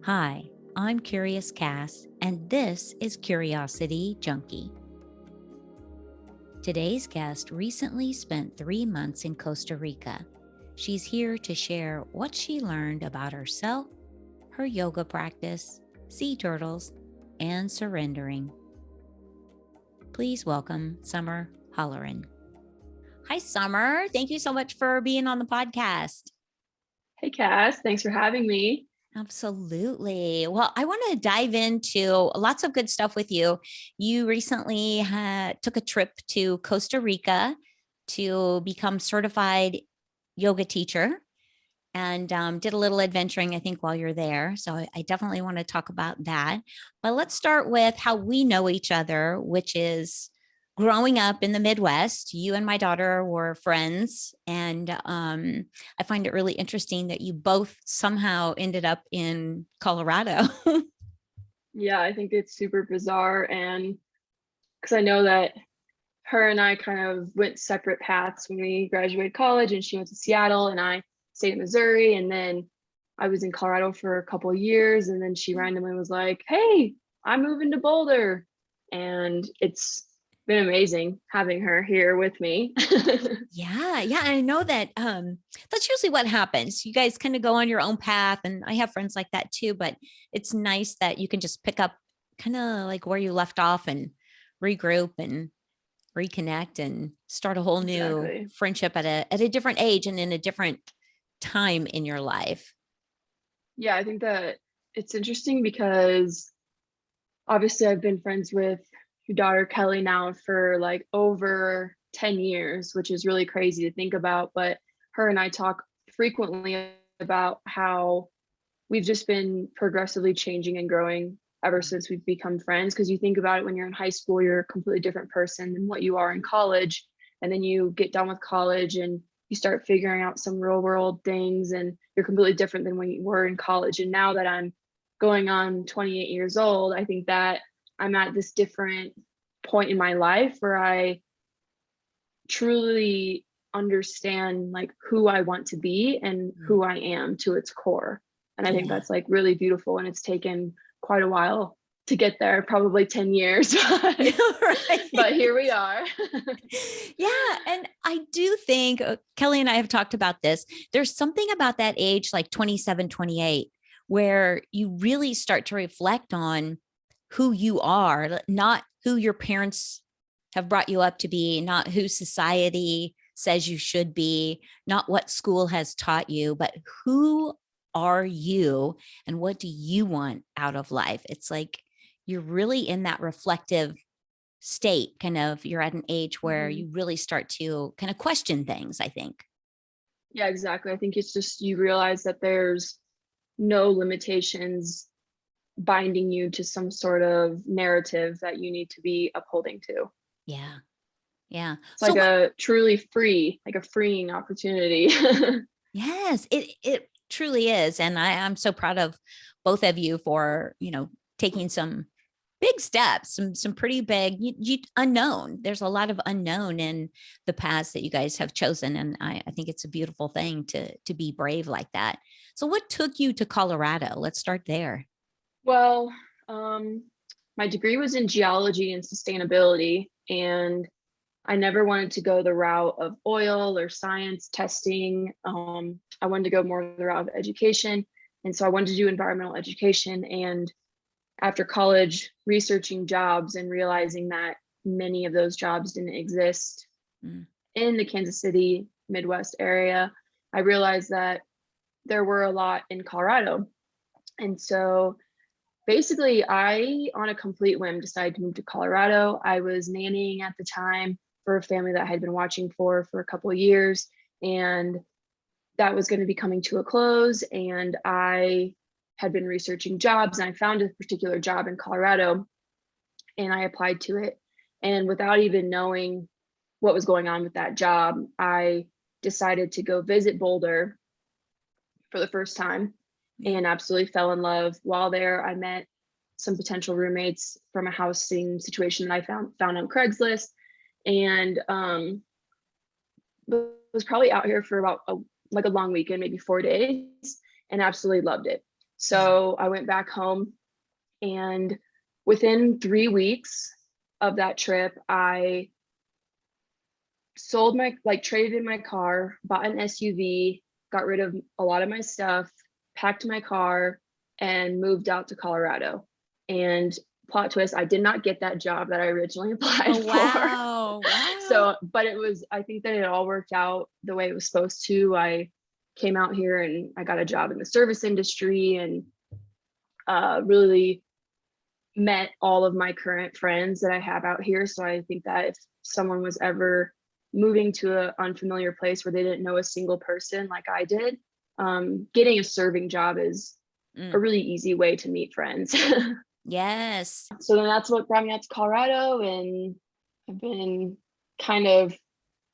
Hi, I'm Curious Cass, and this is Curiosity Junkie. Today's guest recently spent 3 months in Costa Rica. She's here to share what she learned about herself, her yoga practice, sea turtles, and surrendering. Please welcome Summer Halloran. Hi, Summer. Thank you so much for being on the podcast. Hey, Cass. Thanks for having me. Absolutely. Well, I want to dive into lots of good stuff with you. You recently took a trip to Costa Rica to become certified yoga teacher and did a little adventuring, I think, while you're there. So I definitely want to talk about that. But let's start with how we know each other, which is growing up in the Midwest. You and my daughter were friends. And I find it really interesting that you both somehow ended up in Colorado. Yeah, I think it's super bizarre. And because I know that her and I kind of went separate paths when we graduated college, and she went to Seattle and I stayed in Missouri. And then I was in Colorado for a couple of years. And then she randomly was like, "Hey, I'm moving to Boulder." And it's been amazing having her here with me. Yeah. I know that that's usually what happens. You guys kind of go on your own path, and I have friends like that too, but it's nice that you can just pick up kind of like where you left off and regroup and reconnect and start a whole new Exactly. friendship at a different age and in a different time in your life. Yeah, I think that it's interesting because obviously I've been friends with your daughter Kelly now for like over 10 years, which is really crazy to think about. But her and I talk frequently about how we've just been progressively changing and growing ever since we've become friends. Because you think about it, when you're in high school, you're a completely different person than what you are in college. And then you get done with college and you start figuring out some real world things, and you're completely different than when you were in college. And now that I'm going on 28 years old, I think that I'm at this different point in my life where I truly understand like who I want to be and who I am to its core. And I think Yeah. that's like really beautiful. And it's taken quite a while to get there, probably 10 years, but Right. here we are. Yeah. And I do think Kelly and I have talked about this. There's something about that age, like 27, 28, where you really start to reflect on who you are, not who your parents have brought you up to be, not who society says you should be, not what school has taught you, but who are you and what do you want out of life? It's like you're really in that reflective state, kind of, you're at an age where Mhm. you really start to kind of question things, I think. Yeah, exactly. I think it's just you realize that there's no limitations binding you to some sort of narrative that you need to be upholding to. Yeah. Yeah. It's So like what a truly free, like a freeing opportunity. yes, it truly is. And I'm so proud of both of you for, taking some big steps, some pretty big unknown. There's a lot of unknown in the paths that you guys have chosen. And I think it's a beautiful thing to be brave like that. So what took you to Colorado? Let's start there. Well, um, my degree was in geology and sustainability, and I never wanted to go the route of oil or science testing. I wanted to go more the route of education. And so I wanted to do environmental education. And after college, researching jobs and realizing that many of those jobs didn't exist Mm. in the Kansas City, Midwest area, I realized that there were a lot in Colorado. And so basically, I, on a complete whim, decided to move to Colorado. I was nannying at the time for a family that I had been watching for a couple of years, and that was going to be coming to a close. And I had been researching jobs, and I found a particular job in Colorado, and I applied to it. And without even knowing what was going on with that job, I decided to go visit Boulder for the first time Yeah. and absolutely fell in love. While there, I met some potential roommates from a housing situation that I found on Craigslist, and was probably out here for about like a long weekend, maybe 4 days, and absolutely loved it. So I went back home, and within 3 weeks of that trip, I sold my, like, traded in my car, bought an SUV, got rid of a lot of my stuff, packed my car, and moved out to Colorado. And plot twist, I did not get that job that I originally applied Oh, for. wow. Wow. So, but it was, I think that it all worked out the way it was supposed to. I came out here and I got a job in the service industry, and really met all of my current friends that I have out here. So I think that if someone was ever moving to an unfamiliar place where they didn't know a single person like I did, getting a serving job is a Mm. really easy way to meet friends. Yes. So then that's what brought me out to Colorado, and I've been kind of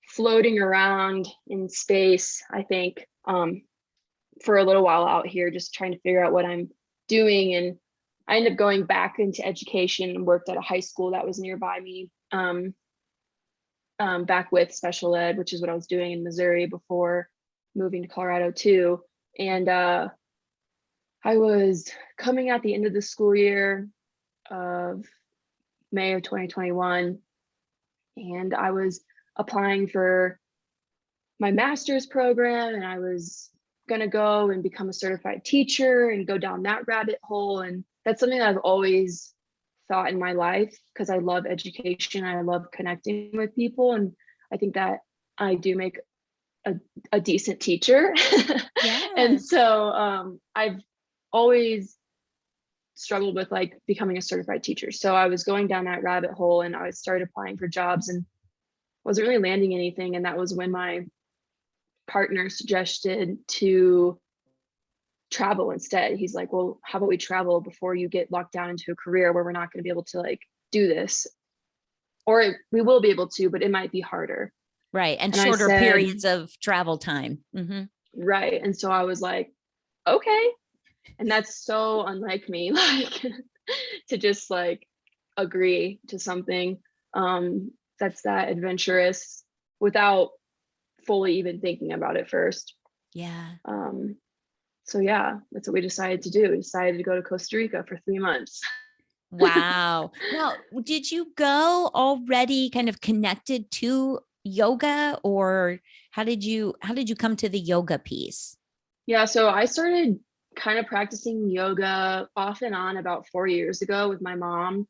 floating around in space, I think, for a little while out here, just trying to figure out what I'm doing. And I ended up going back into education and worked at a high school that was nearby me, back with special ed, which is what I was doing in Missouri before moving to Colorado too. And I was coming at the end of the school year of May of 2021, and I was applying for my master's program, and I was going to go and become a certified teacher and go down that rabbit hole. And that's something that I've always thought in my life, because I love education. I love connecting with people. And I think that I do make a decent teacher. And Yes. so I've always struggled with like becoming a certified teacher. So I was going down that rabbit hole, and I started applying for jobs and wasn't really landing anything. And that was when my partner suggested to travel instead. He's like, well, how about we travel before you get locked down into a career where we're not going to be able to like do this, or we will be able to, but it might be harder. Right. And And I shorter said, periods of travel time. right. And so I was like, okay. And that's so unlike me, like to just like agree to something that's that adventurous without fully even thinking about it first. Yeah. Um, so yeah, that's what we decided to do. We decided to go to Costa Rica for 3 months. Wow. Now, did you go already kind of connected to yoga, or how did you come to the yoga piece? Yeah, so I started kind of practicing yoga off and on about 4 years ago with my mom.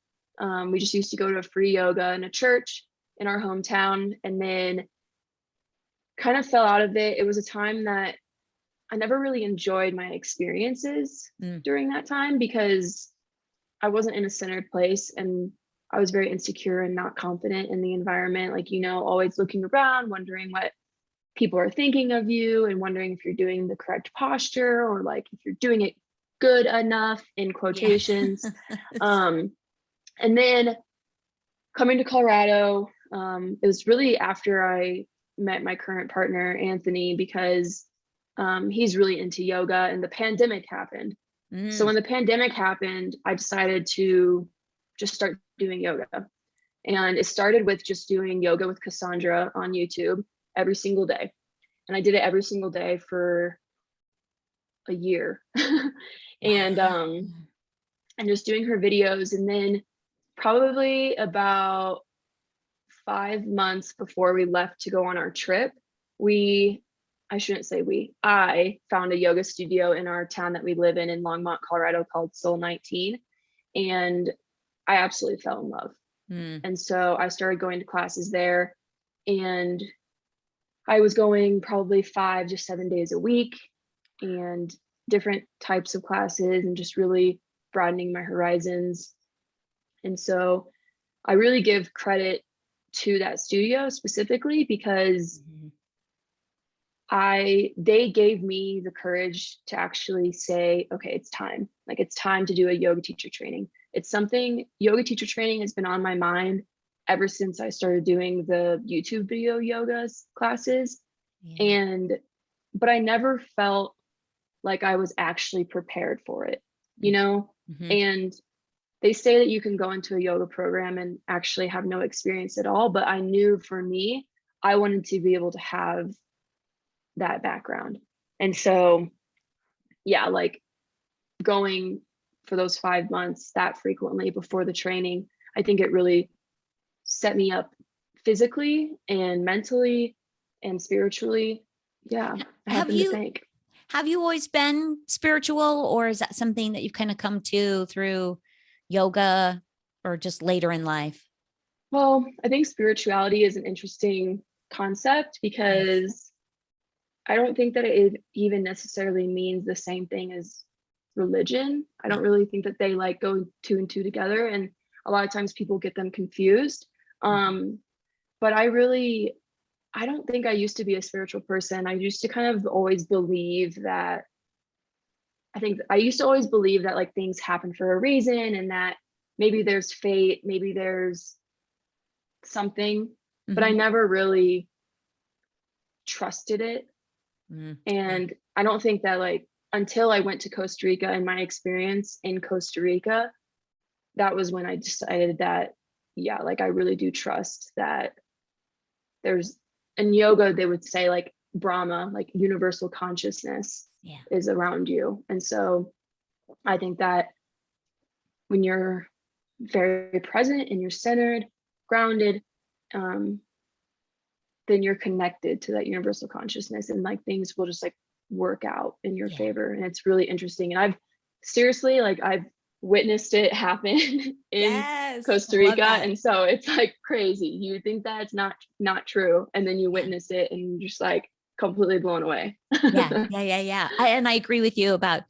We just used to go to a free yoga in a church in our hometown, and then kind of fell out of it. It was a time that I never really enjoyed my experiences Mm, during that time, because I wasn't in a centered place, and I was very insecure and not confident in the environment. Like, always looking around, wondering what people are thinking of you, and wondering if you're doing the correct posture, or like if you're doing it good enough in yeah. quotations. Um, and then coming to Colorado, it was really after I met my current partner, Anthony, because he's really into yoga, and the pandemic happened. So Mm, when the pandemic happened, I decided to just start doing yoga. And it started with just doing yoga with Cassandra on YouTube every single day. And I did it every single day for a year. and wow. and just doing her videos. And then probably about 5 months before we left to go on our trip, we I shouldn't say we, I found a yoga studio in our town that we live in Longmont, Colorado, called Soul 19. And I absolutely fell in love. Mm, And so I started going to classes there, and I was going probably 5 to 7 days a week, and different types of classes, and just really broadening my horizons. And so I really give credit to that studio specifically, because mhm. they gave me the courage to actually say, okay, it's time. Like, it's time to do a yoga teacher training. It's something, yoga teacher training has been on my mind ever since I started doing the YouTube video yoga classes. Yeah. And but I never felt like I was actually prepared for it, you know? Mm-hmm. And they say that you can go into a yoga program and actually have no experience at all, but I knew for me, I wanted to be able to have that background. And so, yeah, like going for those 5 months that frequently before the training, I think it really set me up physically and mentally and spiritually. Yeah, I have Have them to you thank. have you always been spiritual, or is that something that you've kind of come to through yoga or just later in life? Well, I think spirituality is an interesting concept Yes. because I don't think that it even necessarily means the same thing as religion. I don't No. really think that they like go two and two together. And a lot of times people get them confused. Mhm. Um, but I don't think I used to be a spiritual person. I used to kind of always believe that I think I used to always believe that like things happen for a reason and that maybe there's fate, maybe there's something, but I Mhm. never really trusted it. Mm. Yeah. And I don't think that like until I went to Costa Rica and my experience in Costa Rica, that was when I decided that, yeah, like I really do trust that there's in yoga, they would say like Brahma, like universal consciousness Yeah. is around you. And so I think that when you're very present and you're centered, grounded, um, then you're connected to that universal consciousness and like things will just like work out in your Yeah. favor. And it's really interesting. And I've seriously like I've witnessed it happen in Yes. Costa Love Rica. that. And so it's like crazy. You think that's not true. And then you Yeah. witness it and you're just like completely blown away. Yeah. Yeah. Yeah. Yeah. And I agree with you about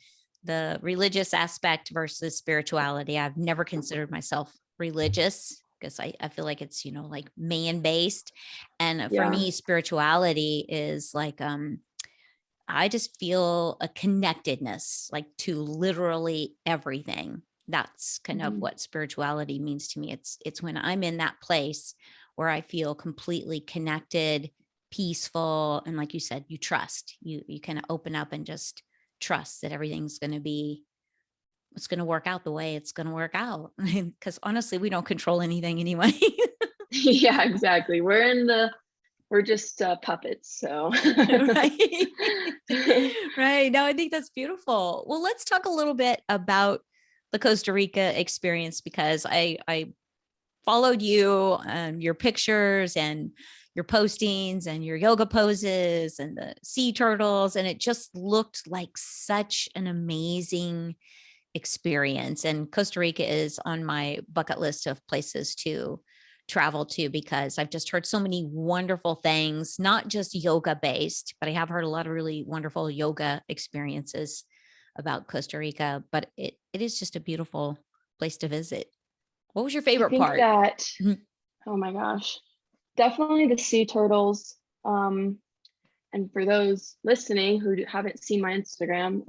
the religious aspect versus spirituality. I've never considered myself religious because I feel like it's, like man based. And for Yeah. me, spirituality is like, I just feel a connectedness, like to literally everything. That's kind of Mhm. what spirituality means to me. It's when I'm in that place where I feel completely connected, peaceful, and like you said, you trust. You kind of open up and just trust that everything's going to be it's going to work out the way it's going to work out. Because honestly, we don't control anything anyway. Yeah, exactly. We're just puppets. So Right. Right. No, I think that's beautiful. Well, let's talk a little bit about the Costa Rica experience because I followed you and your pictures and your postings and your yoga poses and the sea turtles, and it just looked like such an amazing experience. And Costa Rica is on my bucket list of places to travel to because I've just heard so many wonderful things, not just yoga based, but I have heard a lot of really wonderful yoga experiences about Costa Rica. But it is just a beautiful place to visit. What was your I favorite think part? that, Mhm. oh my gosh, definitely the sea turtles. And for those listening who haven't seen my Instagram,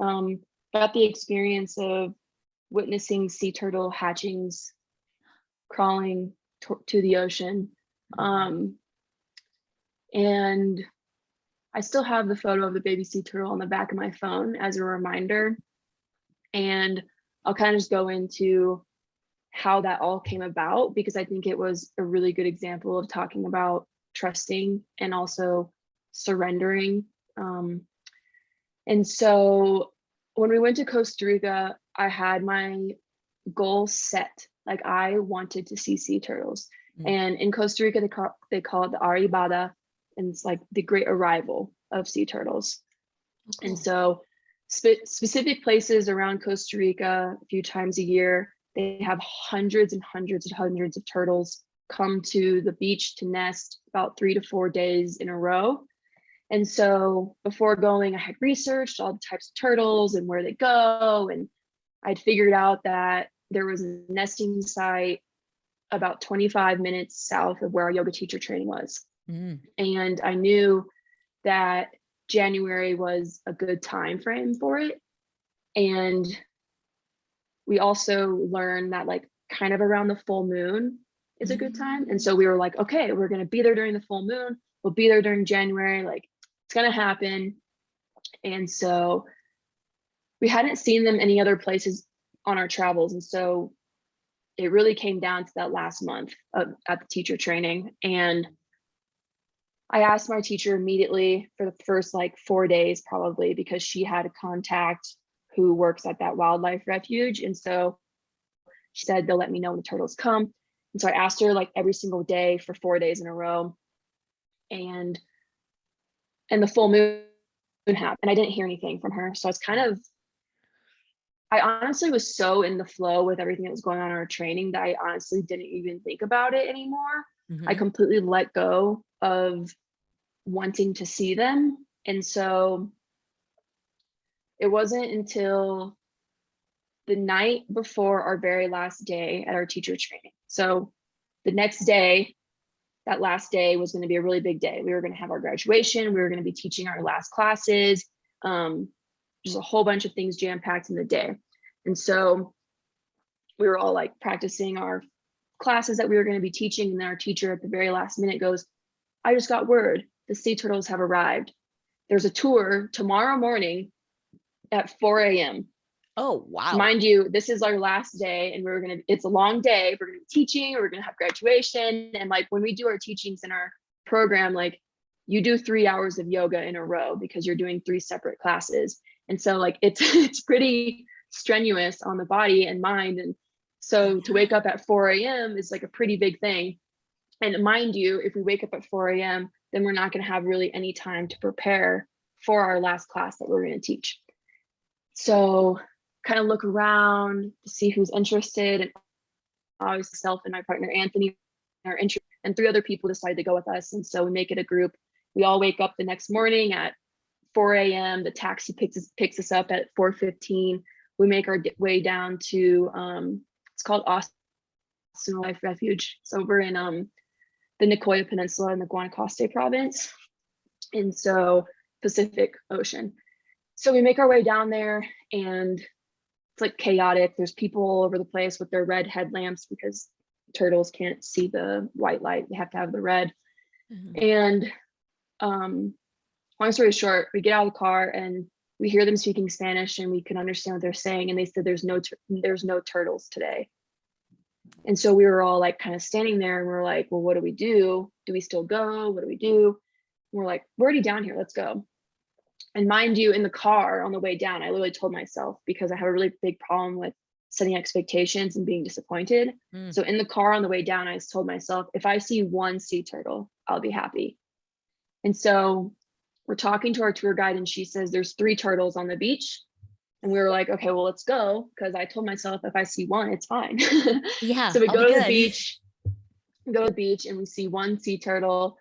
got the experience of witnessing sea turtle hatchings crawling to the ocean. Um, and I still have the photo of the baby sea turtle on the back of my phone as a reminder. And I'll kind of just go into how that all came about because I think it was a really good example of talking about trusting and also surrendering. Um, and so when we went to Costa Rica, I had my goal set. Like I wanted to see sea turtles. Mhm. And in Costa Rica, they call it the Arribada, and it's like the great arrival of sea turtles. Oh, And cool. so specific places around Costa Rica a few times a year, they have hundreds and hundreds and hundreds of turtles come to the beach to nest about 3 to 4 days in a row. And so before going, I had researched all the types of turtles and where they go. And I'd figured out that there was a nesting site about 25 minutes south of where our yoga teacher training was. Mm. And I knew that January was a good time frame for it. And we also learned that like kind of around the full moon is a good time. And Mm. so we were like, okay, we're going to be there during the full moon. We'll be there during January. Like it's going to happen. And so we hadn't seen them any other places on our travels. And so it really came down to that last month at the teacher training. And I asked my teacher immediately for the first like 4 days, probably because she had a contact who works at that wildlife refuge. And so she said they'll let me know when the turtles come. And so I asked her like every single day for 4 days in a row. And the full moon happened and I didn't hear anything from her. So I was I honestly was so in the flow with everything that was going on in our training that I honestly didn't even think about it anymore. I completely let go of wanting to see them. And so it wasn't until the night before our very last day at our teacher training. So the next day, that last day was going to be a really big day. We were going to have our graduation. We were going to be teaching our last classes. Just a whole bunch of things jam-packed in the day. And so we were all like practicing our classes that we were going to be teaching. And then our teacher at the very last minute goes, I just got word, the sea turtles have arrived. There's a tour tomorrow morning at 4 a.m. Oh, wow. Mind you, this is our last day and it's a long day. We're going to be teaching, we're going to have graduation. And like when we do our teachings in our program, like you do 3 hours of yoga in a row because you're doing 3 separate classes. And so like it's pretty strenuous on the body and mind. And so to wake up at 4 a.m. is like a pretty big thing. And mind you, if we wake up at 4 a.m., then we're not going to have really any time to prepare for our last class that we're going to teach. So kind of look around to see who's interested. And obviously myself and my partner, Anthony, are interested, and 3 other people decided to go with us. And so we make it a group. We all wake up the next morning at 4 a.m. The taxi picks us up at 4:15. We make our way down to, it's called Austin Wildlife Refuge. It's over in the Nicoya Peninsula in the Guanacaste province. And so Pacific Ocean. So we make our way down there and it's like chaotic. There's people all over the place with their red headlamps because turtles can't see the white light. They have to have the red. And long story short, we get out of the car and we hear them speaking Spanish and we can understand what they're saying. And they said, there's no turtles today. And so we were all like kind of standing there and we're like, well, what do we do? Do we still go? What do we do? And we're like, we're already down here. Let's go. And mind you, in the car on the way down, I literally told myself, because I have a really big problem with setting expectations and being disappointed. So in the car on the way down, I told myself, if I see 1 sea turtle, I'll be happy. And so we're talking to our tour guide and she says, there's 3 turtles on the beach. And we were like, okay, well, let's go. Because I told myself, if I see 1, it's fine. Yeah. So we go to the beach, and we see 1 sea turtle.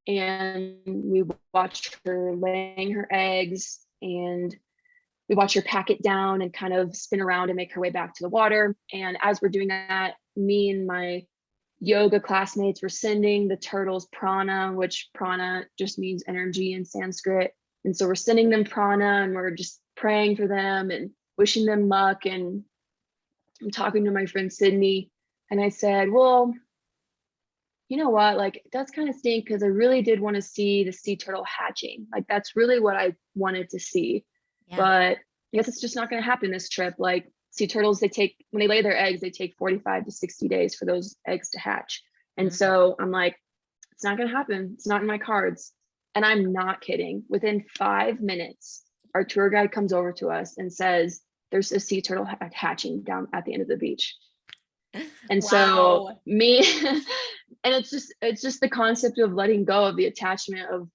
And we watch her laying her eggs and we watch her pack it down and kind of spin around and make her way back to the water. And as we're doing that, me and my yoga classmates were sending the turtles prana, which prana just means energy in Sanskrit. And so we're sending them prana and we're just praying for them and wishing them luck. And I'm talking to my friend Sydney and I said, well, you know what, like it does kind of stink because I really did want to see the sea turtle hatching. Like that's really what I wanted to see. Yeah. But I guess it's just not going to happen this trip. Like sea turtles, when they lay their eggs, they take 45 to 60 days for those eggs to hatch. And so I'm like, it's not going to happen. It's not in my cards. And I'm not kidding. Within 5 minutes, our tour guide comes over to us and says, there's a sea turtle hatching down at the end of the beach. And wow. So me, and it's just the concept of letting go of the attachment of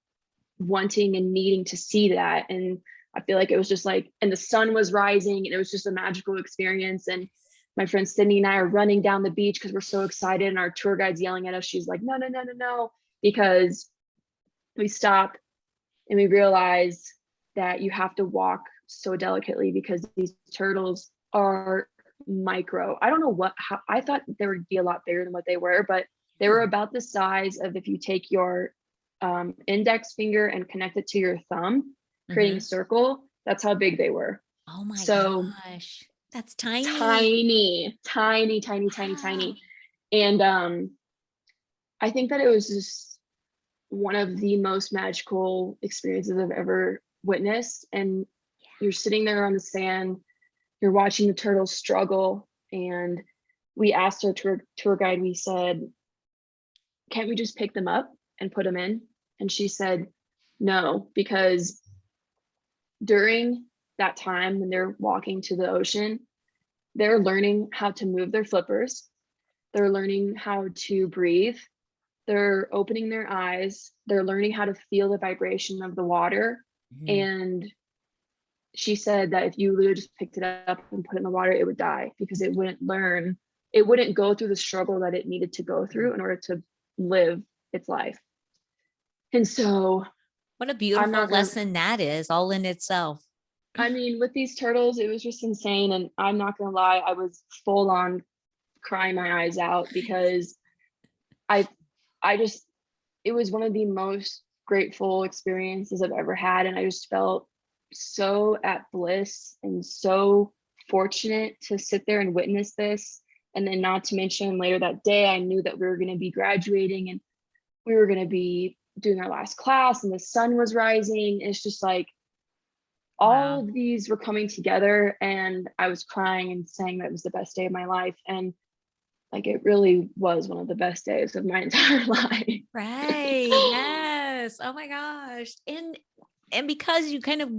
wanting and needing to see that. And I feel like it was just like, and the sun was rising and it was just a magical experience. And my friend Sydney and I are running down the beach because we're so excited. And our tour guide's yelling at us. She's like, no, no, no, no, no. Because we stop and we realize that you have to walk so delicately because these turtles are micro. I don't know how I thought they would be a lot bigger than what they were, but they were about the size of if you take your index finger and connect it to your thumb, creating a circle. That's how big they were. Oh my gosh, that's tiny. Tiny. And I think that it was just one of the most magical experiences I've ever witnessed. And you're sitting there on the sand, you're watching the turtles struggle. And we asked our tour guide, we said, can't we just pick them up and put them in? And she said, no, because during that time when they're walking to the ocean, they're learning how to move their flippers. They're learning how to breathe. They're opening their eyes. They're learning how to feel the vibration of the water. Mhm. And she said that if you literally just picked it up and put it in the water, it would die because it wouldn't learn, it wouldn't go through the struggle that it needed to go through in order to live its life. And so What a I'm beautiful not gonna, lesson that is, all in itself. I mean, with these turtles, it was just insane. And I'm not gonna lie, I was full on crying my eyes out because I I just, it was one of the most grateful experiences I've ever had. And I just felt so at bliss and so fortunate to sit there and witness this. And then, not to mention, later that day, I knew that we were going to be graduating and we were going to be doing our last class, and the sun was rising. It's just like all Wow. of these were coming together, and I was crying and saying that it was the best day of my life. And like, it really was one of the best days of my entire life. Right. Yes. Oh my gosh. And because you kind of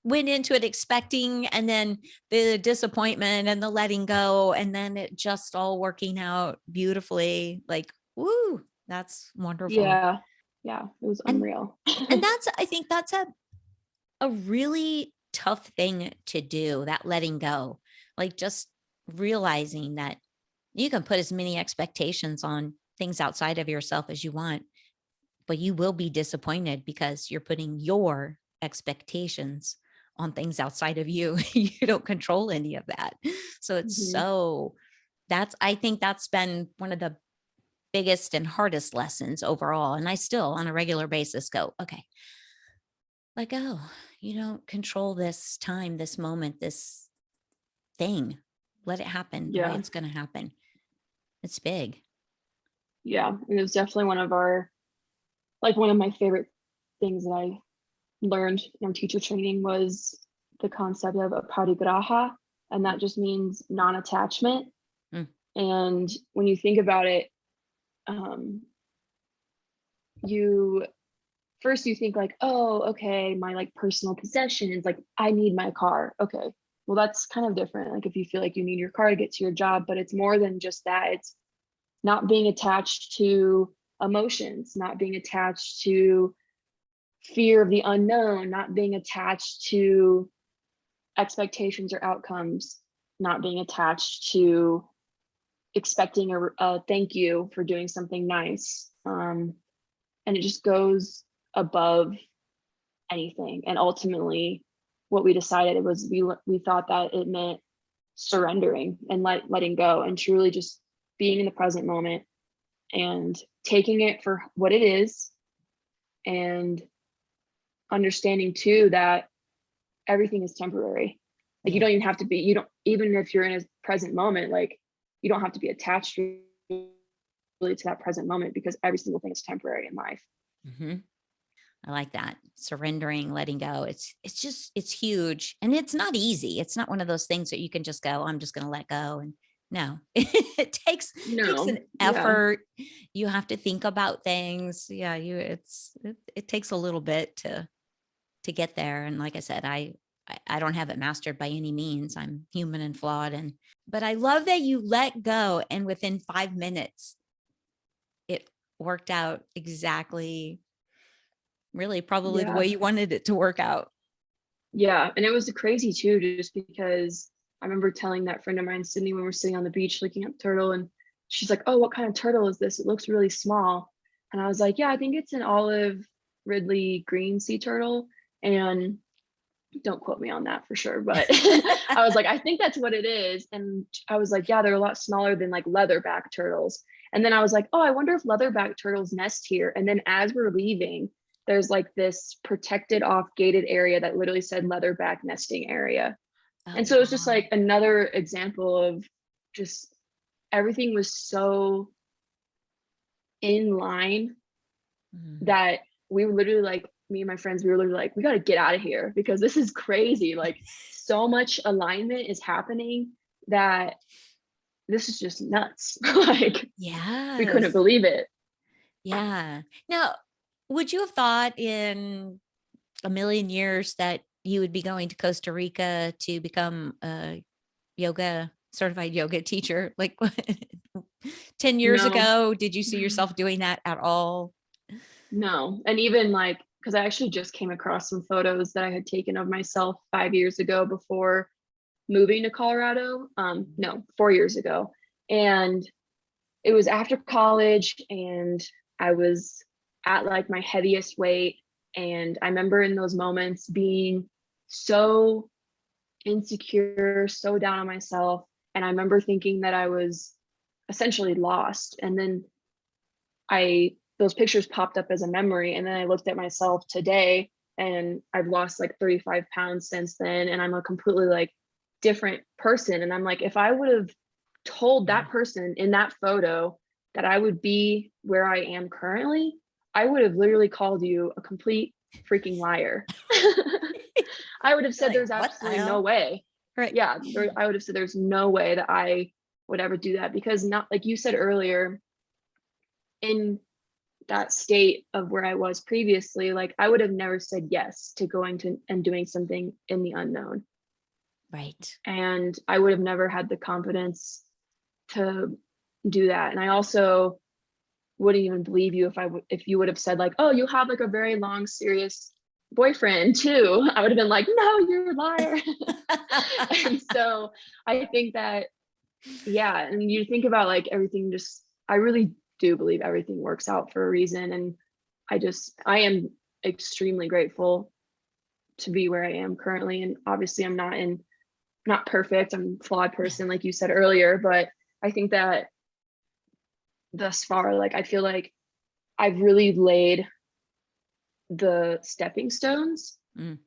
went into it expecting, and then the disappointment and the letting go, and then it just all working out beautifully, like, woo, that's wonderful. Yeah. Yeah. It was And unreal. and that's, I think that's a really tough thing to do, that letting go. Like, just realizing that you can put as many expectations on things outside of yourself as you want, but you will be disappointed because you're putting your expectations on things outside of you. You don't control any of that. So it's Mhm. so, that's, I think that's been one of the biggest and hardest lessons overall. And I still on a regular basis go, okay, let go. You don't control this time, this moment, this thing. Let it happen the way Yeah. it's going to happen. It's big. Yeah. And it was definitely one of our, like, one of my favorite things that I learned in teacher training was the concept of a parigraha. And that just means non-attachment. Mm. And when you think about it, um, you first you think like, oh, okay, my like personal possessions, like I need my car. Okay. Well, that's kind of different. Like if you feel like you need your car to get to your job, but it's more than just that. It's not being attached to emotions, not being attached to fear of the unknown, not being attached to expectations or outcomes, not being attached to expecting a thank you for doing something nice. And it just goes above anything. And ultimately, what we decided was we thought that it meant surrendering and letting go and truly just being in the present moment and taking it for what it is, and understanding too that everything is temporary. Like you Yeah. don't even have to be, you don't, even if you're in a present moment, like you don't have to be attached really to that present moment because every single thing is temporary in life. Hmm. I like that. Surrendering, letting go. It's just, it's huge. And it's not easy. It's not one of those things that you can just go, I'm just going to let go. And no, it takes No, an yeah, effort. You have to think about things. Yeah, it takes a little bit to get there. And like I said, I don't have it mastered by any means. I'm human and flawed. And but I love that you let go, and within 5 minutes it worked out exactly, really probably the yeah, way you wanted it to work out. yeah. And it was crazy too, just because I remember telling that friend of mine, Sydney, when we're sitting on the beach looking at the turtle, and she's like, oh, what kind of turtle is this? It looks really small. And I was like, yeah, I think it's an olive Ridley green sea turtle. And don't quote me on that for sure, but I was like, I think that's what it is. And I was like, yeah, they're a lot smaller than like leatherback turtles. And then I was like, oh, I wonder if leatherback turtles nest here. And then as we're leaving, there's like this protected off gated area that literally said leatherback nesting area. And Oh, so it's just wow. like another example of just everything was so in line Mhm. that we were literally like, me and my friends, we were literally like, we got to get out of here because this is crazy. Like, so much alignment is happening that this is just nuts. Like, we couldn't Yes. believe it. Yeah. Now, would you have thought in a million years that you would be going to Costa Rica to become a certified yoga teacher? Like 10 years No, ago, did you see yourself doing that at all? no. And even like, because I actually just came across some photos that I had taken of myself 5 years ago before moving to Colorado. No, 4 years ago. And it was after college, and I was at like my heaviest weight. And I remember in those moments being so insecure, so down on myself. And I remember thinking that I was essentially lost. And then those pictures popped up as a memory. And then I looked at myself today, and I've lost like 35 pounds since then. And I'm a completely like different person. And I'm like, if I would have told Yeah. that person in that photo that I would be where I am currently, I would have literally called you a complete freaking liar. I would have You're said like, there's what the absolutely no hell? way. Right. Yeah, I would have said there's no way that I would ever do that, because not like you said earlier, in that state of where I was previously, like I would have never said yes to going to and doing something in the unknown. Right. And I would have never had the confidence to do that. And I also wouldn't even believe you if you would have said like, oh, you'll have like a very long, serious boyfriend too. I would have been like, no, you're a liar. And so I think that, yeah, and you think about like everything, just I really do believe everything works out for a reason. And I am extremely grateful to be where I am currently. And obviously I'm not perfect. I'm a flawed person, like you said earlier, but I think that thus far, like I feel like I've really laid the stepping stones. Mm.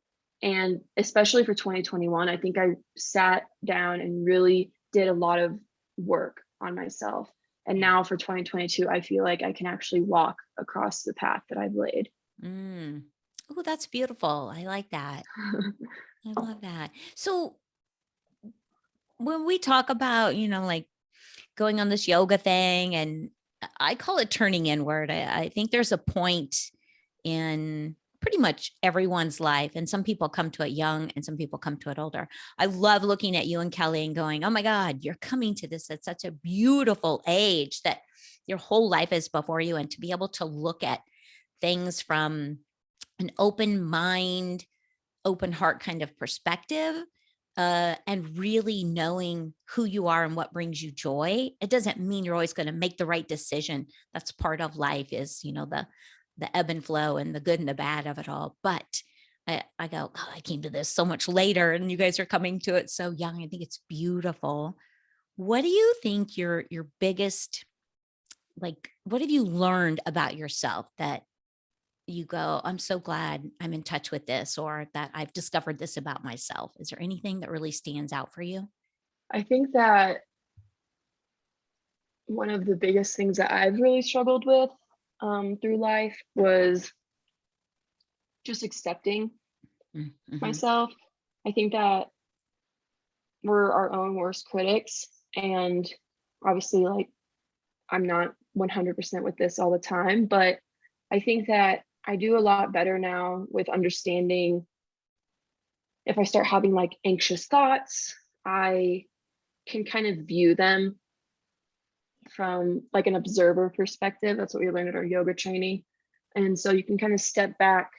And especially for 2021, I think I sat down and really did a lot of work on myself. And Yeah. now for 2022, I feel like I can actually walk across the path that I've laid. Mm. Oh, that's beautiful. I like that. I love that. So when we talk about, like going on this yoga thing, and I call it turning inward, I think there's a point in pretty much everyone's life. And some people come to it young and some people come to it older. I love looking at you and Kelly and going, oh my God, you're coming to this at such a beautiful age that your whole life is before you. And to be able to look at things from an open mind, open heart kind of perspective, and really knowing who you are and what brings you joy. It doesn't mean you're always going to make the right decision. That's part of life, is the ebb and flow and the good and the bad of it all. But I go, oh, I came to this so much later, and you guys are coming to it so young. I think it's beautiful. What do you think your biggest, like, what have you learned about yourself that you go, I'm so glad I'm in touch with this, or that I've discovered this about myself? Is there anything that really stands out for you? I think that one of the biggest things that I've really struggled with through life was just accepting Mm-hmm. myself. I think that we're our own worst critics. And obviously, like, I'm not 100% with this all the time, but I think that I do a lot better now with understanding if I start having like anxious thoughts, I can kind of view them from like an observer perspective. That's what we learned at our yoga training. And so you can kind of step back,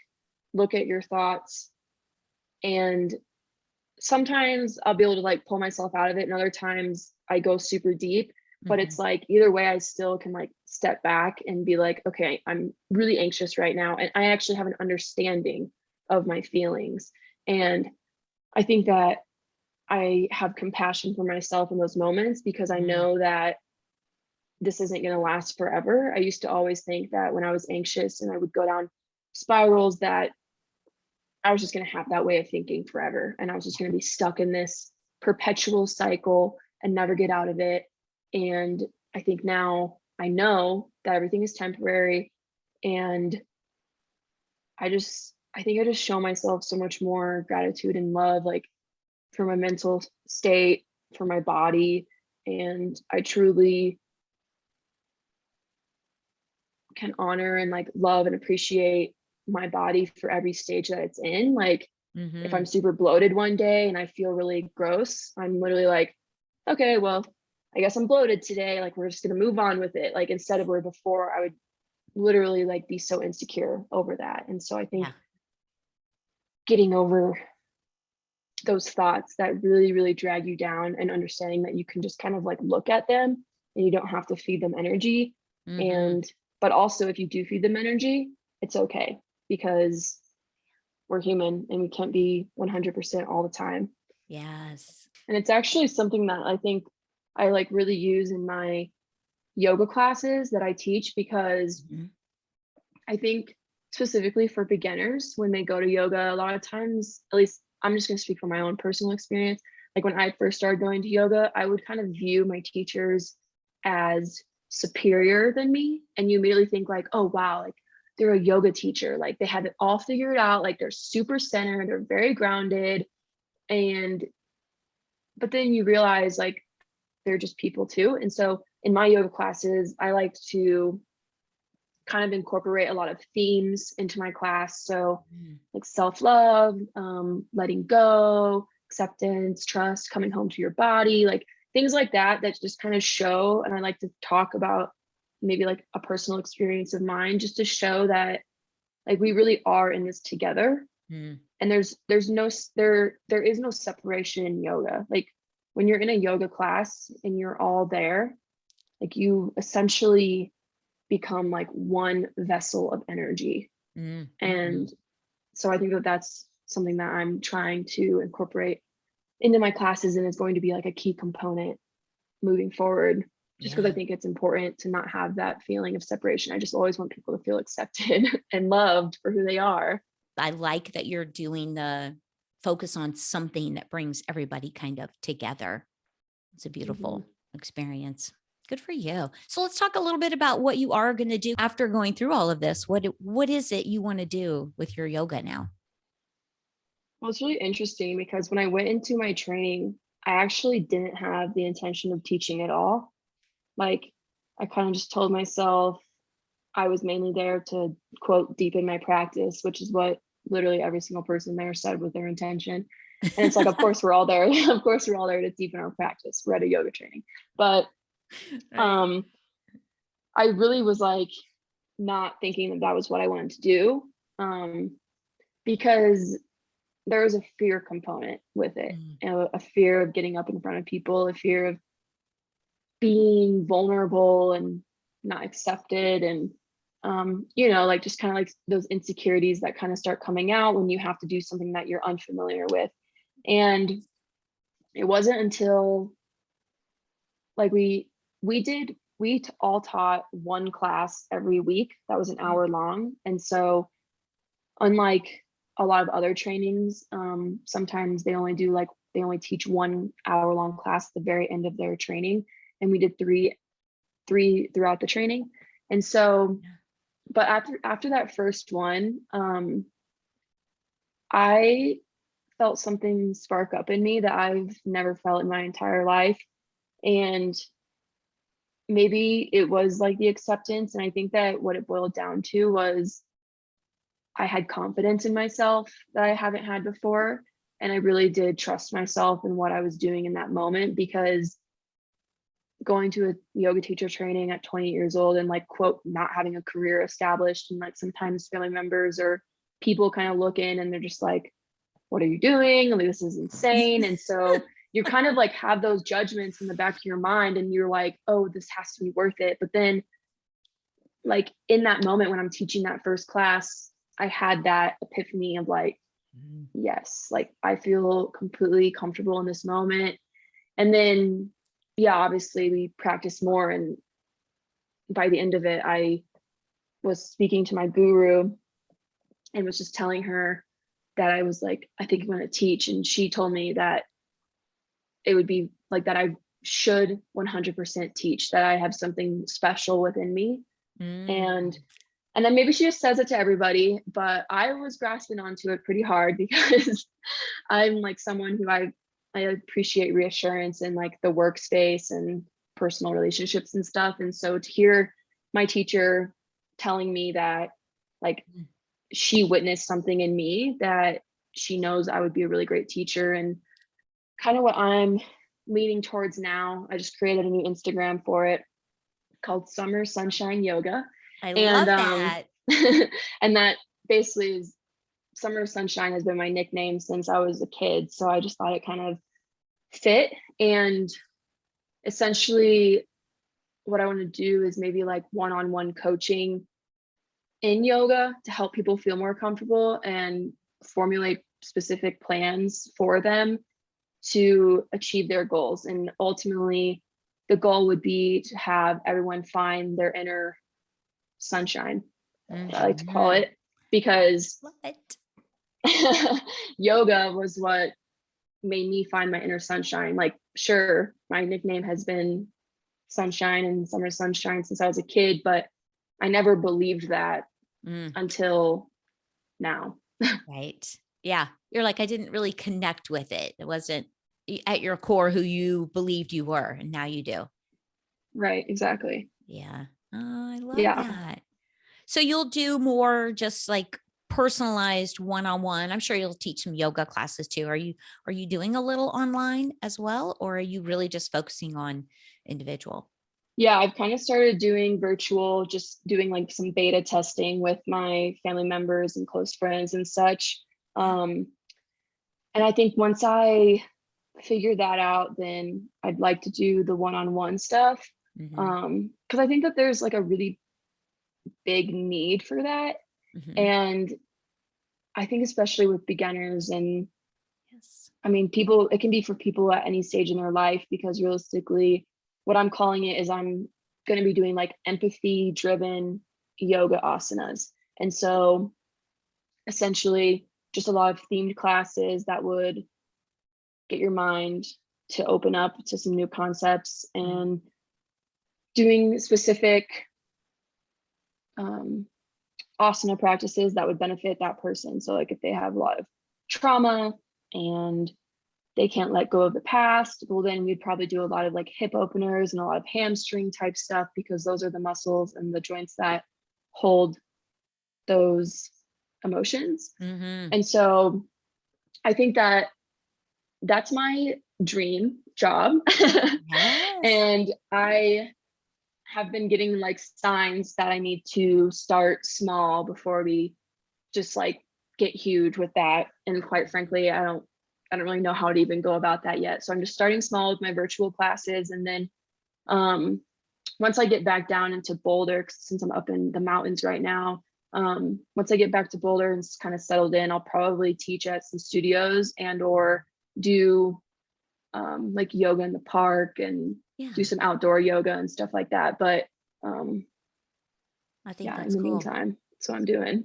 look at your thoughts, and sometimes I'll be able to like pull myself out of it. And other times I go super deep, but Mm-hmm. it's like either way, I still can like step back and be like, okay, I'm really anxious right now. And I actually have an understanding of my feelings. And I think that I have compassion for myself in those moments, because I Mm. know that this isn't going to last forever. I used to always think that when I was anxious and I would go down spirals, that I was just going to have that way of thinking forever. And I was just going to be stuck in this perpetual cycle and never get out of it. And I think now I know that everything is temporary. And I think I just show myself so much more gratitude and love, like for my mental state, for my body. And I truly can honor and like love and appreciate my body for every stage that it's in. Like If Mm-hmm. I'm super bloated one day and I feel really gross, I'm literally like, okay, well, I guess I'm bloated today. Like, we're just going to move on with it. Like, instead of where before I would literally like be so insecure over that. And so I think Yeah. getting over those thoughts that really, really drag you down and understanding that you can just kind of like look at them and you don't have to feed them energy. Mm-hmm. And, but also if you do feed them energy, it's okay because we're human and we can't be 100% all the time. Yes. And it's actually something that I think I like really use in my yoga classes that I teach because Mm-hmm. I think specifically for beginners, when they go to yoga, a lot of times, at least I'm just going to speak from my own personal experience. Like when I first started going to yoga, I would kind of view my teachers as superior than me. And you immediately think like, oh, wow, like they're a yoga teacher. Like they have it all figured out. Like they're super centered. They're very grounded. And, but then you realize like they're just people too. And so in my yoga classes, I like to kind of incorporate a lot of themes into my class. So like self-love, letting go, acceptance, trust, coming home to your body, like things like that, that just kind of show. And I like to talk about maybe like a personal experience of mine just to show that like we really are in this together. Mm-hmm. And there is no separation in yoga. Like when you're in a yoga class and you're all there, like you essentially become like one vessel of energy. Mm-hmm. And so I think that that's something that I'm trying to incorporate into my classes and is going to be like a key component moving forward, just because I Yeah. think it's important to not have that feeling of separation. I just always want people to feel accepted and loved for who they are. I like that you're doing the focus on something that brings everybody kind of together. It's a Mhm. beautiful experience. Good for you. So let's talk a little bit about what you are going to do after going through all of this. What is it you want to do with your yoga now? Well, it's really interesting because when I went into my training, I actually didn't have the intention of teaching at all. Like, I kind of just told myself I was mainly there to quote deepen my practice, which is what literally every single person there said with their intention. And it's like, of course, we're all there. Of course, we're all there to deepen our practice. We're at a yoga training. But Right. um, I really was like not thinking that that was what I wanted to do um, because there was a fear component with it, Mm, a fear of getting up in front of people, a fear of being vulnerable and not accepted and like just kind of like those insecurities that kind of start coming out when you have to do something that you're unfamiliar with. And it wasn't until like we all taught one class every week that was an mm, hour long. And so unlike a lot of other trainings, sometimes they only teach 1 hour long class at the very end of their training, and we did three throughout the training. And so, yeah. but after that first one, I felt something spark up in me that I've never felt in my entire life. And maybe it was like the acceptance. And I think that what it boiled down to was I had confidence in myself that I haven't had before. And I really did trust myself in what I was doing in that moment because going to a yoga teacher training at 20 years old and like quote not having a career established, and like sometimes family members or people kind of look in and they're just like, what are you doing, like this is insane. And so you kind of like have those judgments in the back of your mind and you're like, oh, this has to be worth it. But then like in that moment when I'm teaching that first class, I had that epiphany of like, Mm, yes, like I feel completely comfortable in this moment. And then yeah, obviously we practice more, and by the end of it I was speaking to my guru and was just telling her that I was like, I think I'm going to teach, and she told me that it would be like that I should 100% teach, that I have something special within me. and mm, and then maybe she just says it to everybody, but I was grasping onto it pretty hard because I'm like someone who I appreciate reassurance in like the workspace and personal relationships and stuff. And so to hear my teacher telling me that like mm, she witnessed something in me that she knows I would be a really great teacher. And kind of what I'm leaning towards now, I just created a new Instagram for it called Summer Sunshine Yoga. I And love that. and that basically is, Summer Sunshine has been my nickname since I was a kid. So I just thought it kind of fit. And essentially what I want to do is maybe like one-on-one coaching in yoga to help people feel more comfortable and formulate specific plans for them to achieve their goals. And ultimately, the goal would be to have everyone find their inner sunshine, I like to call it, because Love it. yoga was what made me find my inner sunshine. Like, sure, my nickname has been Sunshine and Summer Sunshine since I was a kid, but I never believed that until now. Right. Yeah. You're like, I didn't really connect with it. It wasn't at your core who you believed you were, and now you do. Right, exactly. Yeah. Oh, I love Yeah. that. So you'll do more just like personalized one-on-one. I'm sure you'll teach some yoga classes too. Are you doing a little online as well, or are you really just focusing on individual? Yeah, I've kind of started doing virtual, just doing like some beta testing with my family members and close friends and such. And I think once I figure that out, then I'd like to do the one-on-one stuff. Because I think that there's like a really big need for that. And I think especially with beginners, and Yes. I mean, people, it can be for people at any stage in their life, because realistically, what I'm calling it is I'm going to be doing like empathy driven yoga asanas. And so essentially just a lot of themed classes that would get your mind to open up to some new concepts, and doing specific asana practices that would benefit that person. So like if they have a lot of trauma and they can't let go of the past, well, then we'd probably do a lot of like hip openers and a lot of hamstring type stuff, because those are the muscles and the joints that hold those emotions. And so I think that that's my dream job. Yes. And I have been getting like signs that I need to start small before we just like get huge with that. And quite frankly, I don't really know how to even go about that yet. So I'm just starting small with my virtual classes. And then once I get back down into Boulder, since I'm up in the mountains right now, once I get back to Boulder and kind of settled in, I'll probably teach at some studios and or do like yoga in the park and do some outdoor yoga and stuff like that. But I think yeah, in that's the cool. meantime, that's what I'm doing.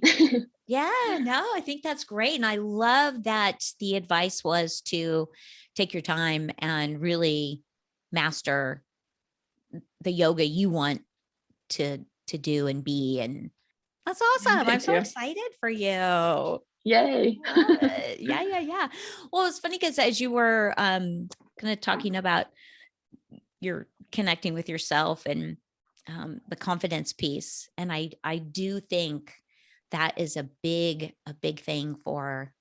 Yeah, no, I think that's great. And I love that the advice was to take your time and really master the yoga you want to do and be. And that's awesome. I'm Thank so you. excited for you. Yay. Love it. Yeah, yeah, yeah. Well, it's funny because as you were kind of talking about your connecting with yourself and the confidence piece, and I do think that is a big thing for,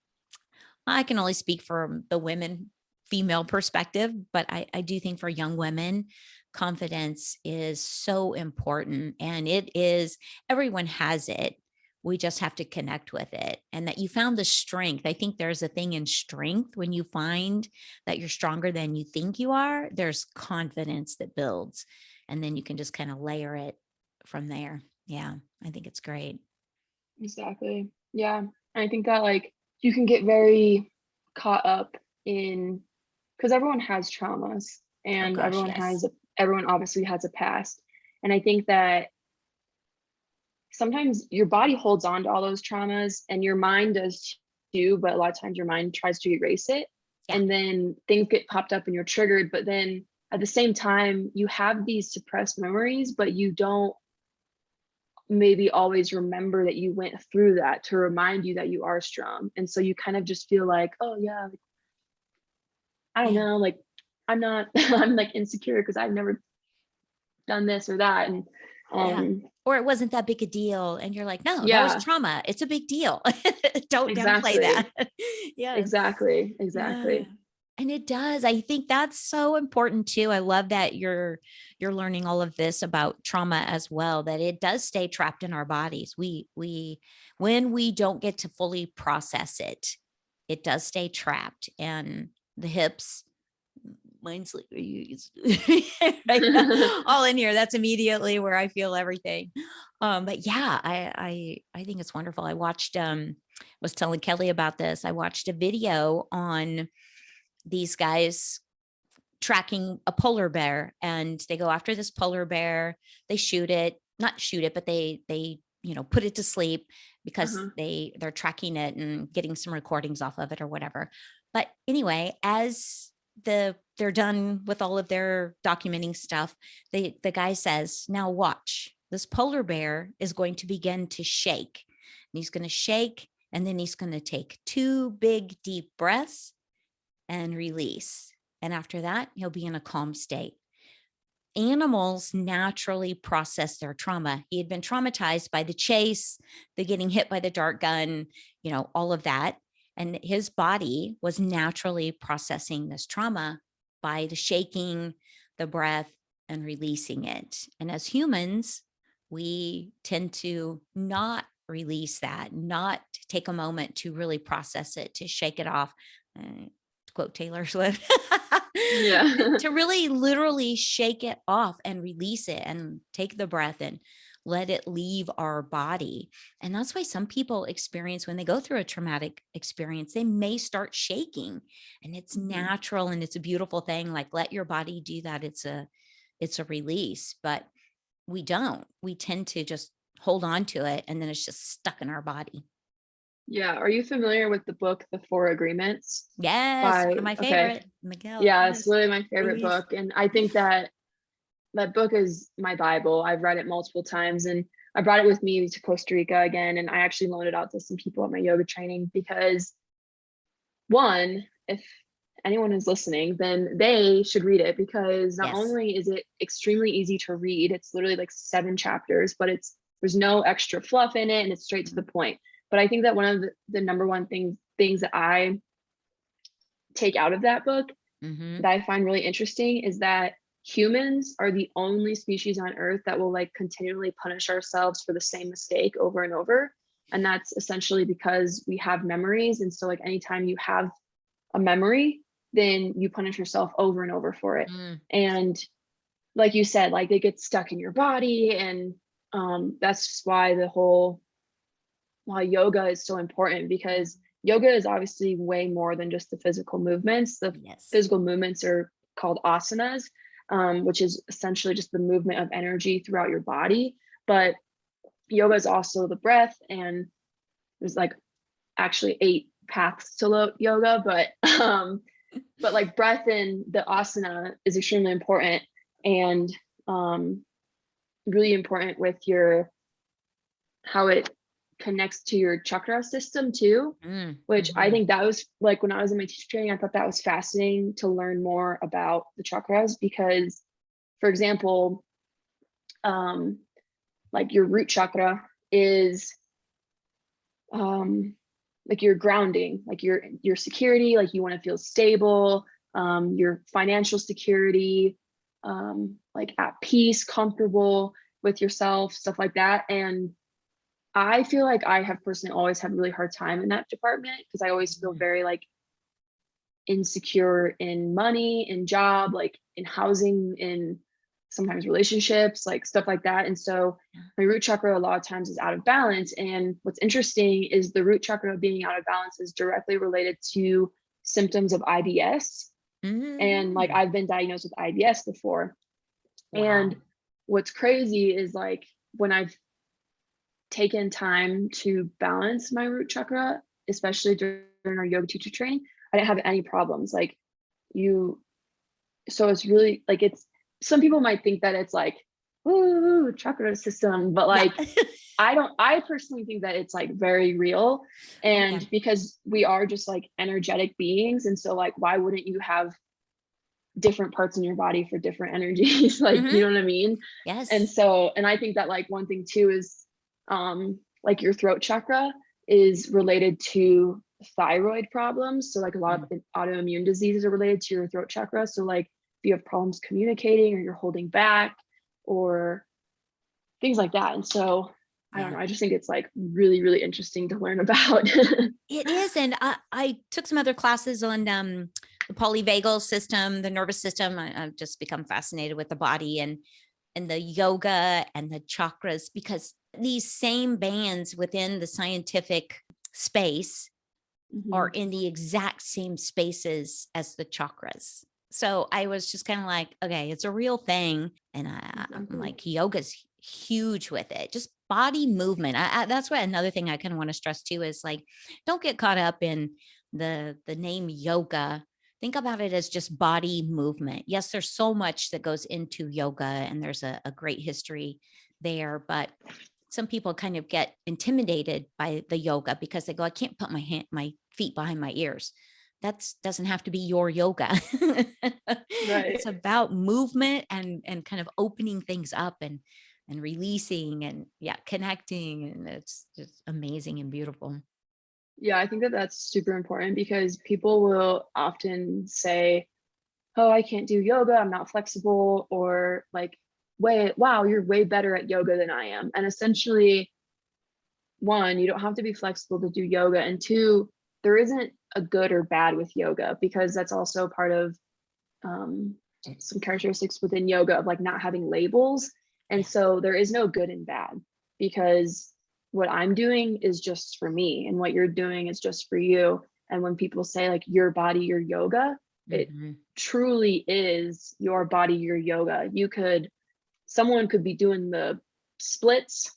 I can only speak for the women female perspective, but I do think for young women, confidence is so important, and it is, everyone has it. We just have to connect with it, and that you found the strength. I think there's a thing in strength when you find that you're stronger than you think you are, there's confidence that builds, and then you can just kind of layer it from there. Yeah, I think it's great. Exactly. Yeah. And I think that like you can get very caught up in, because everyone has traumas Oh and gosh, yes. everyone obviously has a past. And I think that sometimes your body holds on to all those traumas and your mind does too, but a lot of times your mind tries to erase it. Yeah. And then things get popped up and you're triggered. But then at the same time, you have these suppressed memories, but you don't maybe always remember that you went through that to remind you that you are strong. And so you kind of just feel like, oh yeah, like, I don't Yeah. know, like I'm not I'm like insecure because I've never done this or that. And Yeah. Um, Or it wasn't that big a deal. And you're like, no, that was yeah, trauma. It's a big deal. Don't downplay that. exactly. Yes. Exactly. Yeah. Exactly. And it does. I think that's so important too. I love that you're learning all of this about trauma as well, that it does stay trapped in our bodies. We when we don't get to fully process it, it does stay trapped. And the hips, mine's like right now, all in here. That's immediately where I feel everything. But yeah, I think it's wonderful. I watched was telling Kelly about this. I watched a video on these guys tracking a polar bear, and they go after this polar bear. They shoot it, not shoot it, but they put it to sleep because Uh-huh. they're tracking it and getting some recordings off of it or whatever. But anyway, as they're done with all of their documenting stuff, the guy says, now watch, this polar bear is going to begin to shake, and he's going to shake, and then he's going to take two big deep breaths and release. And after that, he'll be in a calm state. Animals naturally process their trauma. He had been traumatized by the chase, the getting hit by the dart gun, all of that. And his body was naturally processing this trauma by the shaking, the breath, and releasing it. And as humans, we tend to not release that, not take a moment to really process it, to shake it off. To quote Taylor Swift, Yeah. to really literally shake it off and release it and take the breath and let it leave our body. And that's why some people experience, when they go through a traumatic experience, they may start shaking, and it's natural and it's a beautiful thing. Like, let your body do that. It's a release. But we tend to just hold on to it, and then it's just stuck in our body. Yeah. Are you familiar with the book, The Four Agreements Yes, one of by, my okay. favorite, Miguel. Yeah, it's Yes, literally my favorite please. book. And I think that that book is my Bible. I've read it multiple times, and I brought it with me to Costa Rica again. And I actually loaned it out to some people at my yoga training because, one, if anyone is listening, then they should read it, because not Yes. only is it extremely easy to read, it's literally like 7 chapters, but there's no extra fluff in it, and it's straight to the point. But I think that one of the number one things that I take out of that book Mm-hmm. that I find really interesting is that humans are the only species on earth that will like continually punish ourselves for the same mistake over and over. And that's essentially because we have memories. And so like anytime you have a memory, then you punish yourself over and over for it. Mm. And like you said, like they get stuck in your body. And that's just why yoga is so important, because yoga is obviously way more than just the physical movements. The Yes. physical movements are called asanas, which is essentially just the movement of energy throughout your body. But yoga is also the breath, and there's like actually 8 paths to yoga, but like breath in the asana is extremely important, and um, really important with your how it connects to your chakra system too, Mm. which I Mm-hmm. think that was like when I was in my teacher training, I thought that was fascinating to learn more about the chakras, because, for example, um, like your root chakra is like your grounding, like your security, like you want to feel stable, your financial security, like at peace, comfortable with yourself, stuff like that. And I feel like I have personally always had a really hard time in that department, because I always feel very like insecure in money, in job, like in housing, in sometimes relationships, like stuff like that. And so my root chakra a lot of times is out of balance. And what's interesting is the root chakra being out of balance is directly related to symptoms of IBS. And like Mm-hmm. I've been diagnosed with IBS before. And Wow. what's crazy is like when I've taken time to balance my root chakra, especially during our yoga teacher training, I didn't have any problems. Like you, so it's really like some people might think that it's like, ooh, chakra system, but Yeah. like I personally think that it's like very real. Oh yeah. And because we are just like energetic beings. And so like, why wouldn't you have different parts in your body for different energies. Like, you Hmm. know what I mean? And Yes. so, and I think that like one thing too is like your throat chakra is related to thyroid problems. So like a lot Mm. of autoimmune diseases are related to your throat chakra. So like if you have problems communicating or you're holding back or things like that. And so I don't Yeah. know, I just think it's like really, really interesting to learn about. It is, and I took some other classes on the polyvagal system, the nervous system. I've just become fascinated with the body and the yoga and the chakras because these same bands within the scientific space are Mhm. in the exact same spaces as the chakras. So I was just kind of like, okay, it's a real thing. And I'm Exactly. like, yoga's huge with it. Just body movement. That's what another thing I kind of want to stress too is like, don't get caught up in the name yoga. Think about it as just body movement. Yes, there's so much that goes into yoga, and there's a great history there, but some people kind of get intimidated by the yoga because they go, I can't put my feet behind my ears. That doesn't have to be your yoga. It's Right. about movement and kind of opening things up and releasing and yeah, connecting. And it's just amazing and beautiful. Yeah, I think that that's super important because people will often say, "Oh, I can't do yoga. I'm not flexible," or like, "Way, wow, you're way better at yoga than I am." And essentially, one, you don't have to be flexible to do yoga, and two, there isn't a good or bad with yoga because that's also part of um, some characteristics within yoga of like not having labels. And Yeah. so there is no good and bad because what I'm doing is just for me and what you're doing is just for you. And when people say like your body, your yoga, it Mhm. truly is your body, your yoga. Someone could be doing the splits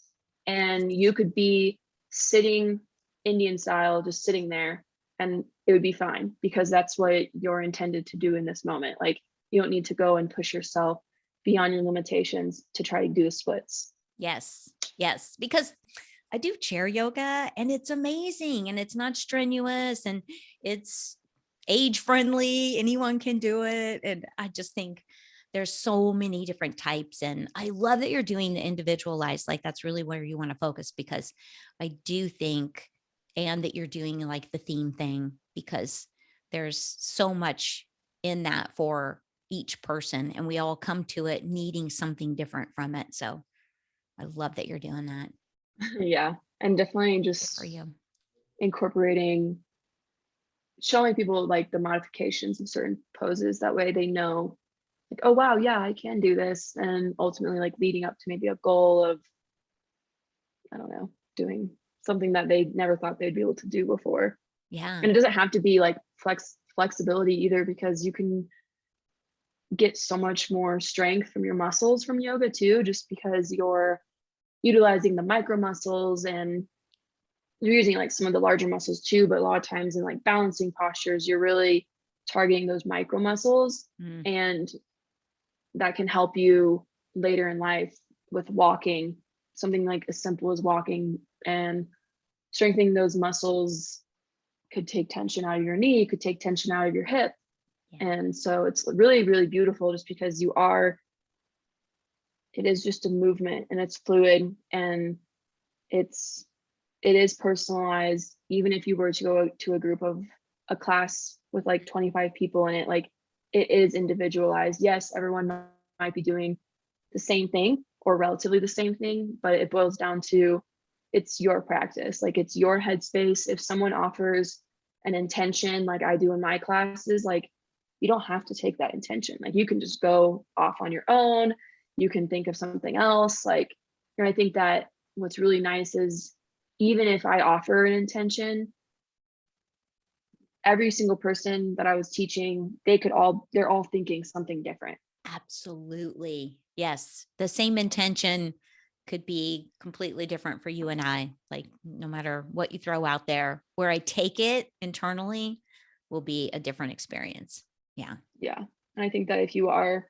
and you could be sitting Indian style, just sitting there, and it would be fine because that's what you're intended to do in this moment. Like, you don't need to go and push yourself beyond your limitations to try to do the splits. Yes. Yes. Because I do chair yoga and it's amazing and it's not strenuous and it's age friendly. Anyone can do it. And I just think there's so many different types. And I love that you're doing the individualized. Like that's really where you want to focus because I do think, and that you're doing like the theme thing because there's so much in that for each person. And we all come to it needing something different from it. So I love that you're doing that. Yeah. And definitely Good for just you. incorporating, showing people like the modifications of certain poses. That way they know, like, oh, wow, yeah, I can do this. And ultimately, like, leading up to maybe a goal of, I don't know, doing something that they never thought they'd be able to do before. Yeah. And it doesn't have to be like flexibility either, because you can get so much more strength from your muscles from yoga too, just because you're utilizing the micro muscles and you're using like some of the larger muscles too. But a lot of times in like balancing postures, you're really targeting those micro muscles, Mm. and that can help you later in life with walking, something like as simple as walking, and strengthening those muscles could take tension out of your knee, could take tension out of your hip. Yeah. And so it's really, really beautiful just because it is just a movement and it's fluid and it's, it is personalized. Even if you were to go to a group of a class with like 25 people in it, like it is individualized. Yes, everyone might be doing the same thing or relatively the same thing, but it boils down to it's your practice, like it's your headspace. If someone offers an intention like I do in my classes, like you don't have to take that intention. Like you can just go off on your own. You can think of something else. Like, and I think that what's really nice is even if I offer an intention, every single person that I was teaching, they're all thinking something different. Absolutely. Yes. The same intention could be completely different for you and I. Like, no matter what you throw out there, where I take it internally will be a different experience. Yeah. Yeah. And I think that if you are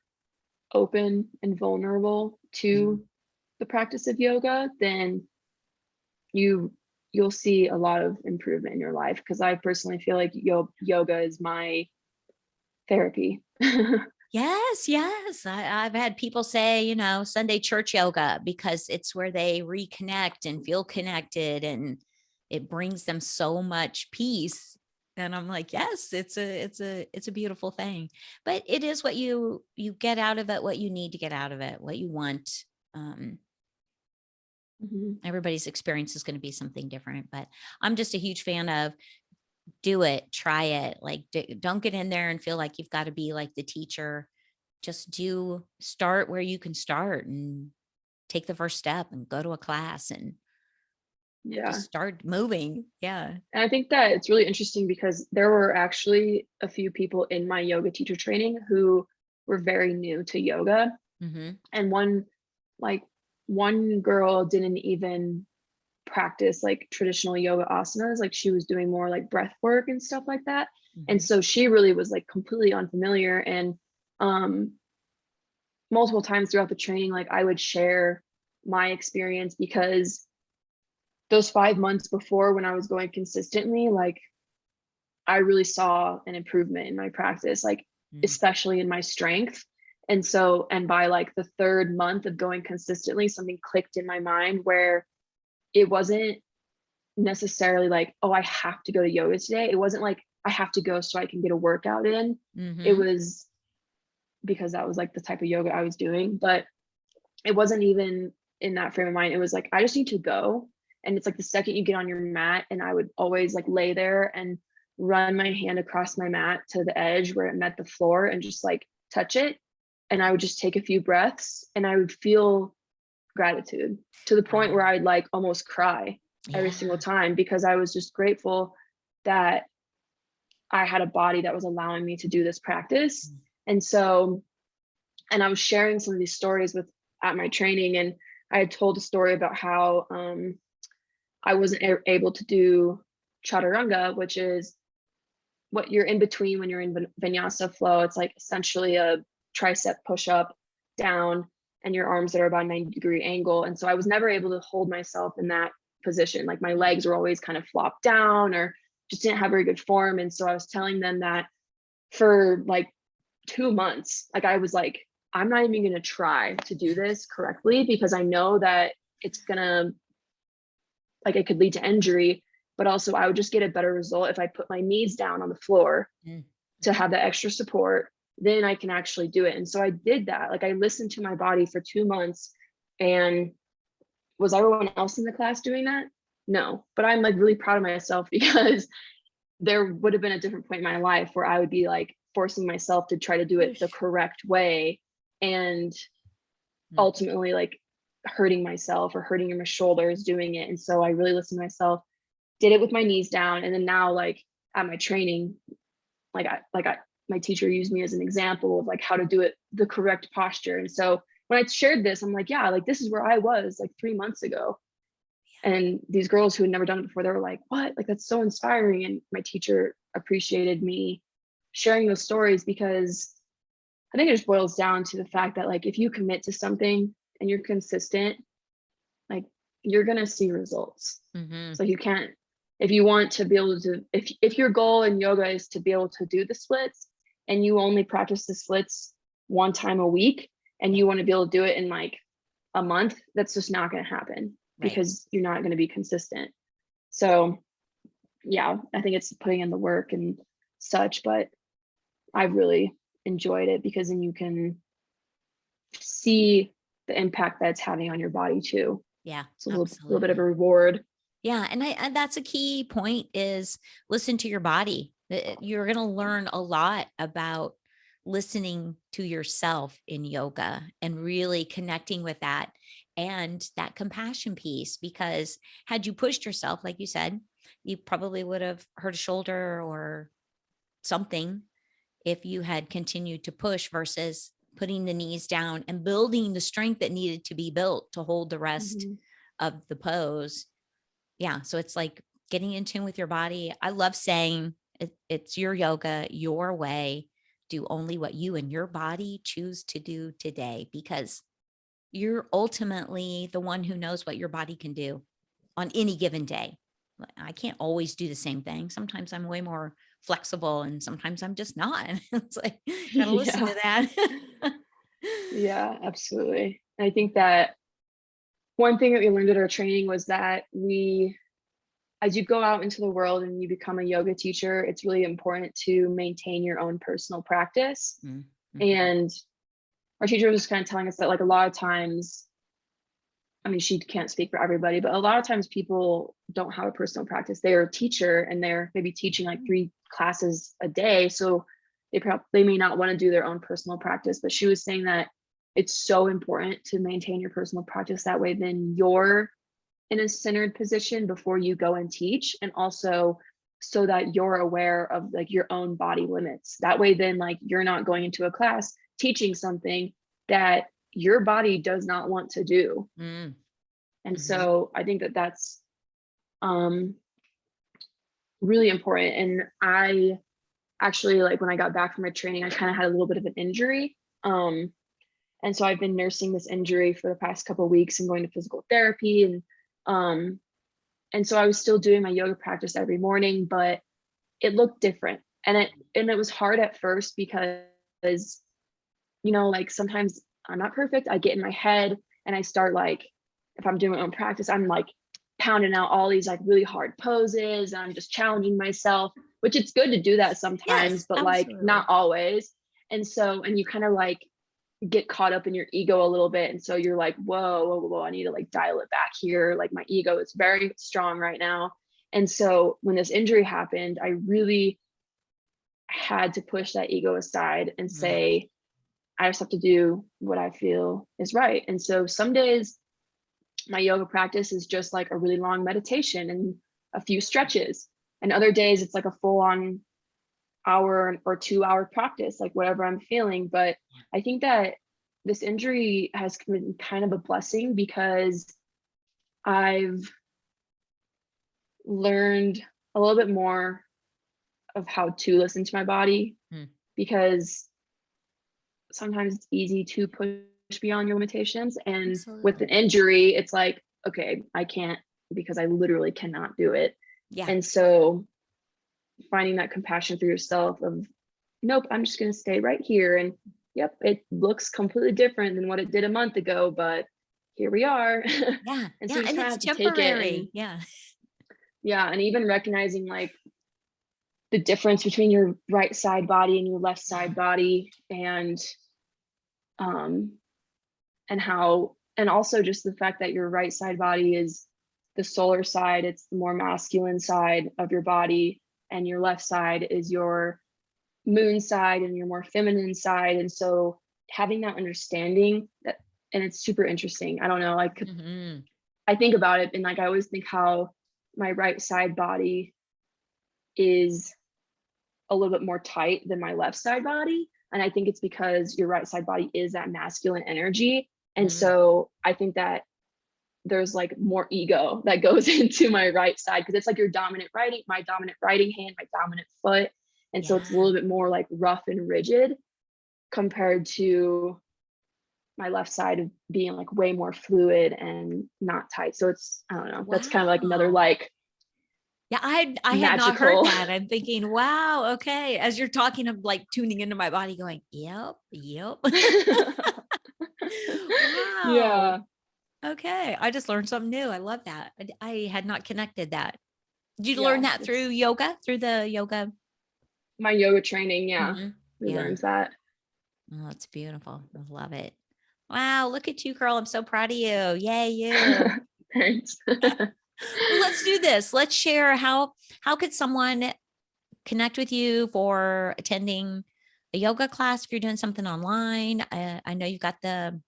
open and vulnerable Mhm. to the practice of yoga, then you you'll see a lot of improvement in your life. Because I personally feel like yoga is my therapy. Yes, yes. I've had people say, Sunday church yoga because it's where they reconnect and feel connected, and it brings them so much peace. And I'm like, yes, it's a beautiful thing. But it is what you get out of it, what you need to get out of it, what you want. Um, Mhm. Everybody's experience is going to be something different, but I'm just a huge fan of do it, try it. Like, don't get in there and feel like you've got to be like the teacher. Just start where you can start and take the first step and go to a class and Yeah. just start moving. Yeah. And I think that it's really interesting because there were actually a few people in my yoga teacher training who were very new to yoga. Hmm. And like, one girl didn't even practice like traditional yoga asanas. Like, she was doing more like breath work and stuff like that. And Hmm. so she really was like completely unfamiliar. And um, multiple times throughout the training, like, I would share my experience because those 5 months before, when I was going consistently, like, I really saw an improvement in my practice, like, especially in my strength. And so, and by like the third month of going consistently, something clicked in my mind where it wasn't necessarily like, oh, I have to go to yoga today. It wasn't like I have to go so I can get a workout in. It Hmm. was because that was like the type of yoga I was doing, but it wasn't even in that frame of mind. It was like, I just need to go. And it's like the second you get on your mat, and I would always like lay there and run my hand across my mat to the edge where it met the floor and just like touch it. And I would just take a few breaths and I would feel gratitude to the point where Wow. I'd like almost cry every single Yeah. time because I was just grateful that I had a body that was allowing me to do this practice. And so, and I was sharing some of these stories with at my training, and I had told a story about how I wasn't able to do chaturanga, which is what you're in between when you're in vinyasa flow. It's like essentially a tricep push up down and your arms that are about a 90-degree angle. And so I was never able to hold myself in that position. Like, my legs were always kind of flopped down or just didn't have very good form. And so I was telling them that for like 2 months, like, I was like, I'm not even going to try to do this correctly because I know that it's going to, like, it could lead to injury, but also I would just get a better result if I put my knees down on the floor Mm. to have that extra support. Then I can actually do it. And so I did that. Like, I listened to my body for 2 months. And was everyone else in the class doing that? No, but I'm like really proud of myself because there would have been a different point in my life where I would be like forcing myself to try to do it the Push. correct way, and Mm. ultimately like hurting myself or hurting my shoulders doing it. And so I really listened to myself, did it with my knees down. And then now, like, at my training, my teacher used me as an example of like how to do it the correct posture. And so when I shared this, I'm like, yeah, like, this is where I was like 3 months ago. And these girls who had never done it before, they were like, what? Like, that's so inspiring. And my teacher appreciated me sharing those stories because I think it just boils down to the fact that, like, if you commit to something and you're consistent, like, you're gonna see results. Hmm. So you can't, if you want to be able to, if your goal in yoga is to be able to do the splits and you only practice the splits one time a week and Yeah. you want to be able to do it in like a month, that's just not going to happen Right. because you're not going to be consistent. So yeah, I think it's putting in the work and such, but I've really enjoyed it because then you can see the impact that it's having on your body too. Yeah. It's a little bit of a Absolutely. reward. Yeah, and that's a key point is listen to your body. You're going to learn a lot about listening to yourself in yoga and really connecting with that and that compassion piece, because had you pushed yourself like you said, you probably would have hurt a shoulder or something if you had continued to push versus putting the knees down and building the strength that needed to be built to hold the rest Mhm. of the pose. Yeah. So it's like getting in tune with your body. I love saying it's your yoga, your way. Do only what you and your body choose to do today, because you're ultimately the one who knows what your body can do on any given day. I can't always do the same thing. Sometimes I'm way more flexible, and sometimes I'm just not. It's like, gotta listen Yeah. to that. Yeah, absolutely. I think that one thing that we learned at our training was that as you go out into the world and you become a yoga teacher, it's really important to maintain your own personal practice. Mm, mhm. And our teacher was just kind of telling us that, like, a lot of times, I mean, she can't speak for everybody, but a lot of times people don't have a personal practice. They are a teacher and they're maybe teaching like 3 classes a day. So they may not want to do their own personal practice. But she was saying that it's so important to maintain your personal practice. That way, then you're in a centered position before you go and teach. And also so that you're aware of like your own body limits. That way, then like you're not going into a class teaching something that your body does not want to do. Mm, And mhm. so I think that that's um really important. And I actually, like, when I got back from my training, I kind of had a little bit of an injury. And so I've been nursing this injury for the past couple of weeks and going to physical therapy, um and so I was still doing my yoga practice every morning, but it looked different. And it was hard at first because, like, sometimes I'm not perfect. I get in my head and I start, like, if I'm doing my own practice, I'm like pounding out all these like really hard poses. And I'm just challenging myself, which it's good to do that sometimes, Yes, but like not absolutely. always. And you kind of like get caught up in your ego a little bit. And so you're like, whoa, I need to like dial it back here. Like my ego is very strong right now. And so when this injury happened, I really had to push that ego aside and Mm, say, I just have to do what I feel is right. And so some days my yoga practice is just like a really long meditation and a few stretches. And other days it's like a full on hour or 2 hour practice, like whatever I'm feeling. But I think that this injury has been kind of a blessing because I've learned a little bit more of how to listen to my body, mm, because sometimes it's easy to push beyond your limitations. And with an absolutely. injury, it's like, okay, I can't, because I literally cannot do it. Yeah. And so finding that compassion for yourself of, nope, I'm just going to stay right here. And yep, it looks completely different than what it did a month ago, but here we are. Yeah. And so Yeah. you just And kind of it's have to take it. And temporary. Yeah. yeah, and even recognizing like the difference between your right side body and your left side body, um and also just the fact that your right side body is the solar side, it's the more masculine side of your body, and your left side is your moon side and your more feminine side. And so having that understanding that, and it's super interesting. I don't know, Hmm. I think about it and like I always think how my right side body is a little bit more tight than my left side body. And I think it's because your right side body is that masculine energy. And Mm, so I think that there's like more ego that goes into my right side because it's like my dominant writing hand, my dominant foot. And so it's a yeah. little bit more like rough and rigid compared to my left side of being like way more fluid and not tight. So it's, I don't know, that's kind of like another Wow. like Yeah, I had not heard magical. that. I'm thinking, wow, okay. As you're talking, I'm like tuning into my body, going, yep, yep. Wow. Yeah. Okay. I just learned something new. I love that. I had not connected that. Did you learn Yeah. that through yoga? Through the yoga? My yoga training. Yeah. Mhm. We Yeah. learned that. Oh, that's beautiful. I love it. Wow. Look at you, girl. I'm so proud of you. Yay, you. Thanks. Well, let's do this. Let's share how could someone connect with you for attending a yoga class if you're doing something online. I know you've got the,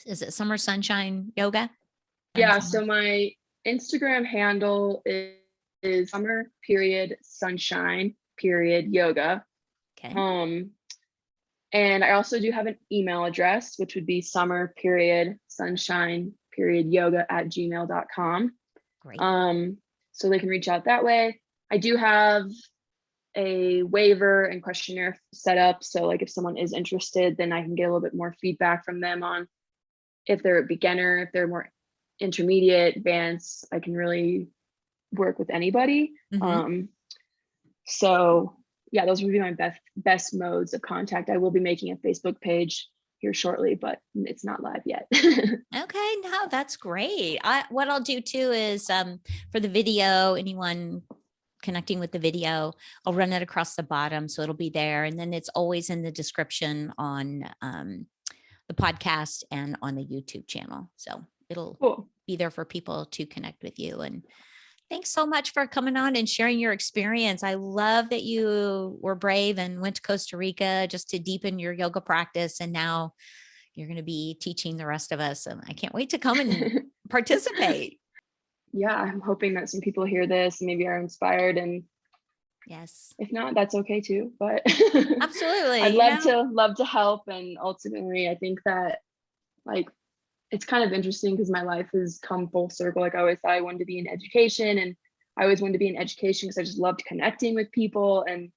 is it Summer Sunshine Yoga? Yeah. Sunshine. So my Instagram handle is summer period sunshine period yoga. Okay, Um, and I also do have an email address, which would be summer period sunshine period yoga at gmail.com. great. Um, so they can reach out that way. I do have a waiver and questionnaire set up. So like if someone is interested, then I can get a little bit more feedback from them on if they're a beginner, if they're more intermediate, advanced. I can really work with anybody. Hmm. So yeah, those would be my best modes of contact. I will be making a Facebook page here shortly, but it's not live yet. Okay, no, that's great. What I'll do too is for the video, anyone connecting with the video, I'll run it across the bottom so it'll be there. And then it's always in the description on the podcast and on the YouTube channel. So it'll Cool. be there for people to connect with you. And thanks so much for coming on and sharing your experience. I love that you were brave and went to Costa Rica just to deepen your yoga practice. And now you're going to be teaching the rest of us. And I can't wait to come and participate. Yeah, I'm hoping that some people hear this and maybe are inspired, and Yes, if not, that's okay too. But absolutely. I'd love to help. And ultimately, I think that like it's kind of interesting because my life has come full circle. Like I always thought I wanted to be in education, and I always wanted to be in education because I just loved connecting with people. And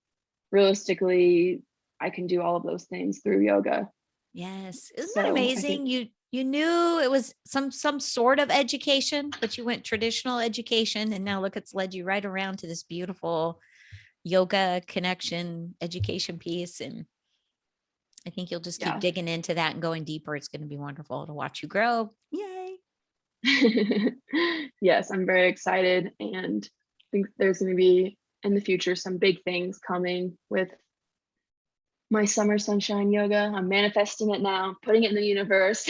realistically, I can do all of those things through yoga. Yes. Isn't that So I think, amazing? You knew it was some sort of education, but you went traditional education, and now look, it's led you right around to this beautiful yoga connection education piece. And I think you'll just keep yeah. digging into that and going deeper. It's going to be wonderful to watch you grow. Yay. Yes, I'm very excited, and I think there's going to be in the future some big things coming with my summer sunshine yoga. I'm manifesting it now, putting it in the universe.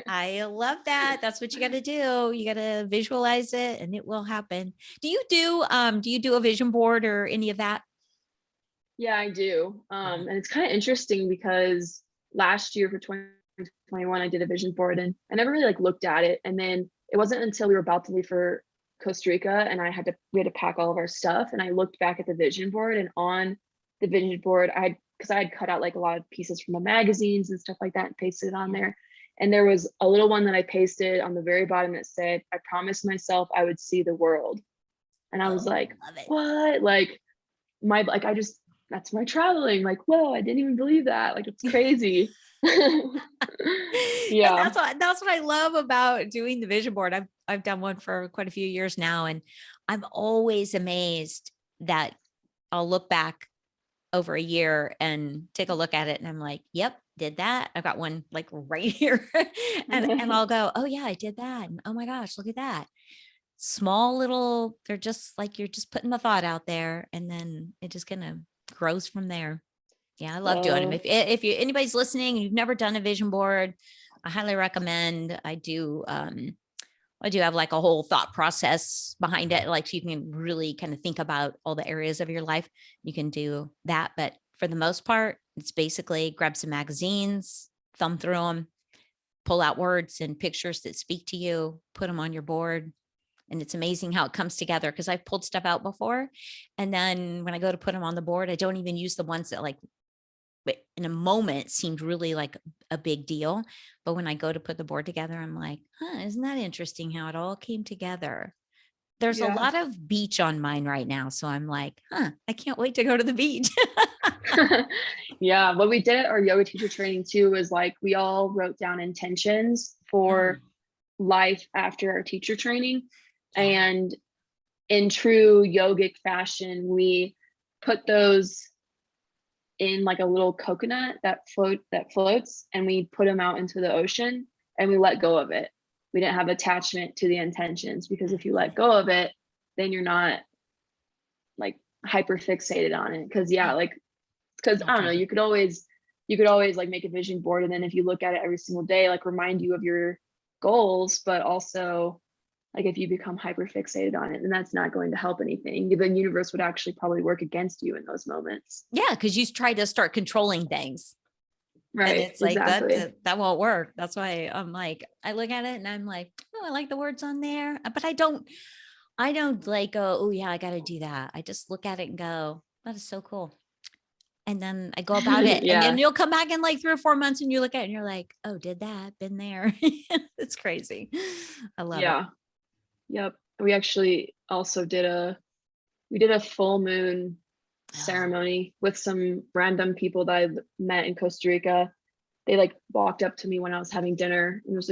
I love that. That's what you got to do. You got to visualize it and it will happen. Do you do a vision board or any of that? Yeah, I do. Yeah. And it's kind of interesting because last year for 2021, I did a vision board and I never really like looked at it. And then it wasn't until we were about to leave for Costa Rica and we had to pack all of our stuff. And I looked back at the vision board, and on the vision board, because I had cut out like a lot of pieces from the magazines and stuff like that and pasted it on there. And there was a little one that I pasted on the very bottom that said, "I promised myself I would see the world." And I was Oh, like, love it. what? Like I just, that's my traveling. Like, whoa, I didn't even believe that. Like, it's crazy. And Yeah. that's what I love about doing the vision board. I've done one for quite a few years now, and I'm always amazed that I'll look back over a year and take a look at it and I'm like, yep, did that. I've got one like right here. And I'll go, oh yeah, I did that. And oh my gosh, look at that. Small little, they're just like you're just putting the thought out there and then it just kind of grows from there. Yeah, I love doing them. Well, If you anybody's listening and you've never done a vision board, I highly recommend. I do have like a whole thought process behind it. Like so you can really kind of think about all the areas of your life. You can do that. But for the most part, it's basically grab some magazines, thumb through them, pull out words and pictures that speak to you, put them on your board. And it's amazing how it comes together because I've pulled stuff out before. And then when I go to put them on the board, I don't even use the ones that like but in a moment seemed really like a big deal. But when I go to put the board together, I'm like, isn't that interesting how it all came together? There's a yeah. lot of beach on mine right now. So I'm like, I can't wait to go to the beach. Yeah. What we did at our yoga teacher training too was like we all wrote down intentions Oh, for life after our teacher training. yeah. And in true yogic fashion, we put those in like a little coconut that floats, and we put them out into the ocean and we let go of it. We didn't have attachment to the intentions, because if you let go of it, then you're not like hyper fixated on it. Because yeah, Yeah. like because I don't know, Okay. you could always like make a vision board, and then if you look at it every single day, like remind you of your goals, but also like if you become hyper fixated on it, then that's not going to help anything. The universe would actually probably work against you in those moments. Yeah. Because you try to start controlling things. And Right, it's like exactly. that won't work. That's why I'm like, I look at it and I'm like, oh, I like the words on there. But I don't like go, oh yeah, I gotta do that. I just look at it and go, that is so cool. And then I go about it. And then Yeah, you'll come back in like 3 or 4 months and you look at it and you're like, oh, did that, been there. It's crazy. I love it. yeah, yep. We actually also did a full moon Oh, ceremony with some random people that I met in Costa Rica. They like walked up to me when I was having dinner, and there was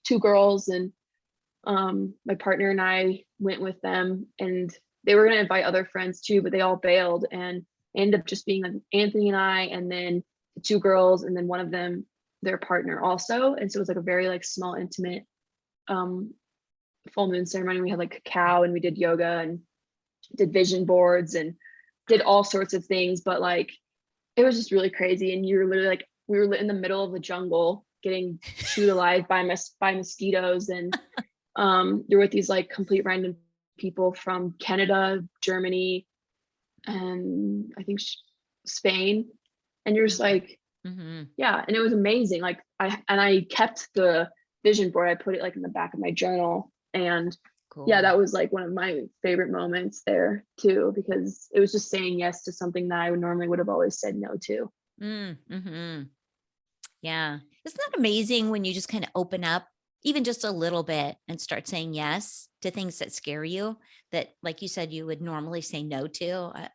two girls, and my partner and I went with them, and they were going to invite other friends too, but they all bailed, and it ended up just being like Anthony and I, and then the two girls, and then one of them, their partner also. And so it was like a very like small, intimate full moon ceremony. We had like cacao and we did yoga and did vision boards and did all sorts of things, but like it was just really crazy. And you were literally like, we were in the middle of the jungle getting chewed alive by mosquitoes, and you're with these like complete random people from Canada, Germany, and I think Spain, and you're just like, yeah. And it was amazing. Like I kept the vision board. I put it like in the back of my journal, and Cool. yeah, that was like one of my favorite moments there too, because it was just saying yes to something that I normally would have always said no to. Yeah. Isn't that amazing when you just kind of open up even just a little bit and start saying yes to things that scare you, that, like you said, you would normally say no to?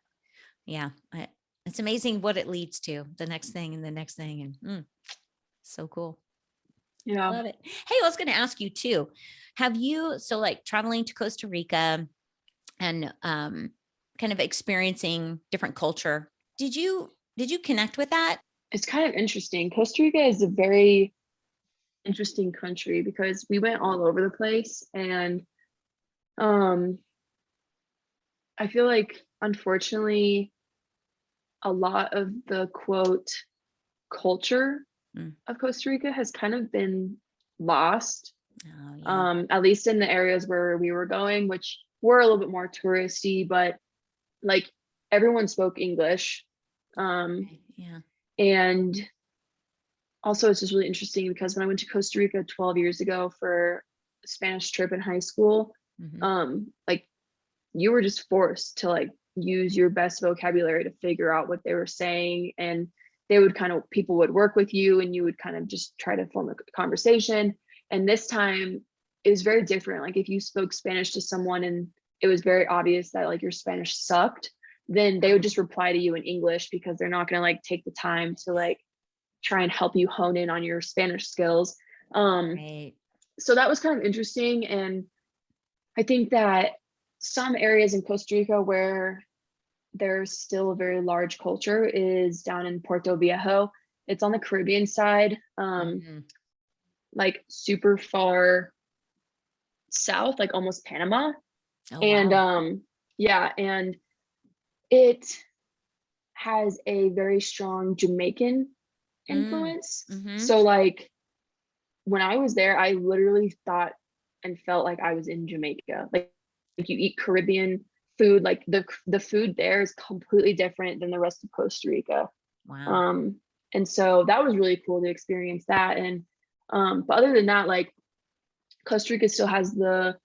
It's amazing what it leads to, the next thing and the next thing. And so cool. Yeah. Love it. Hey, I was going to ask you too. Have you, so like traveling to Costa Rica and kind of experiencing different culture, did you connect with that? It's kind of interesting. Costa Rica is a very interesting country because we went all over the place, and I feel like unfortunately a lot of the quote culture of Costa Rica has kind of been lost. Oh, yeah. At least in the areas where we were going, which were a little bit more touristy, but like everyone spoke English. Yeah. And also it's just really interesting because when I went to Costa Rica 12 years ago for a Spanish trip in high school, like you were just forced to like use your best vocabulary to figure out what they were saying, and they would kind of, people would work with you and you would kind of just try to form a conversation. And this time it was very different. Like if you spoke Spanish to someone and it was very obvious that like your Spanish sucked, then they would just reply to you in English because they're not going to like take the time to like try and help you hone in on your Spanish skills. Right. So that was kind of interesting. And I think that some areas in Costa Rica where there's still a very large culture is down in Puerto Viejo. It's on the Caribbean side, like super far south, like almost Panama. Oh, And wow. yeah, and it has a very strong Jamaican influence. So like when I was there, I literally thought and felt like I was in Jamaica. Like you eat Caribbean food, like the food there is completely different than the rest of Costa Rica. Wow. And so that was really cool to experience that. And but other than that, like Costa Rica still has the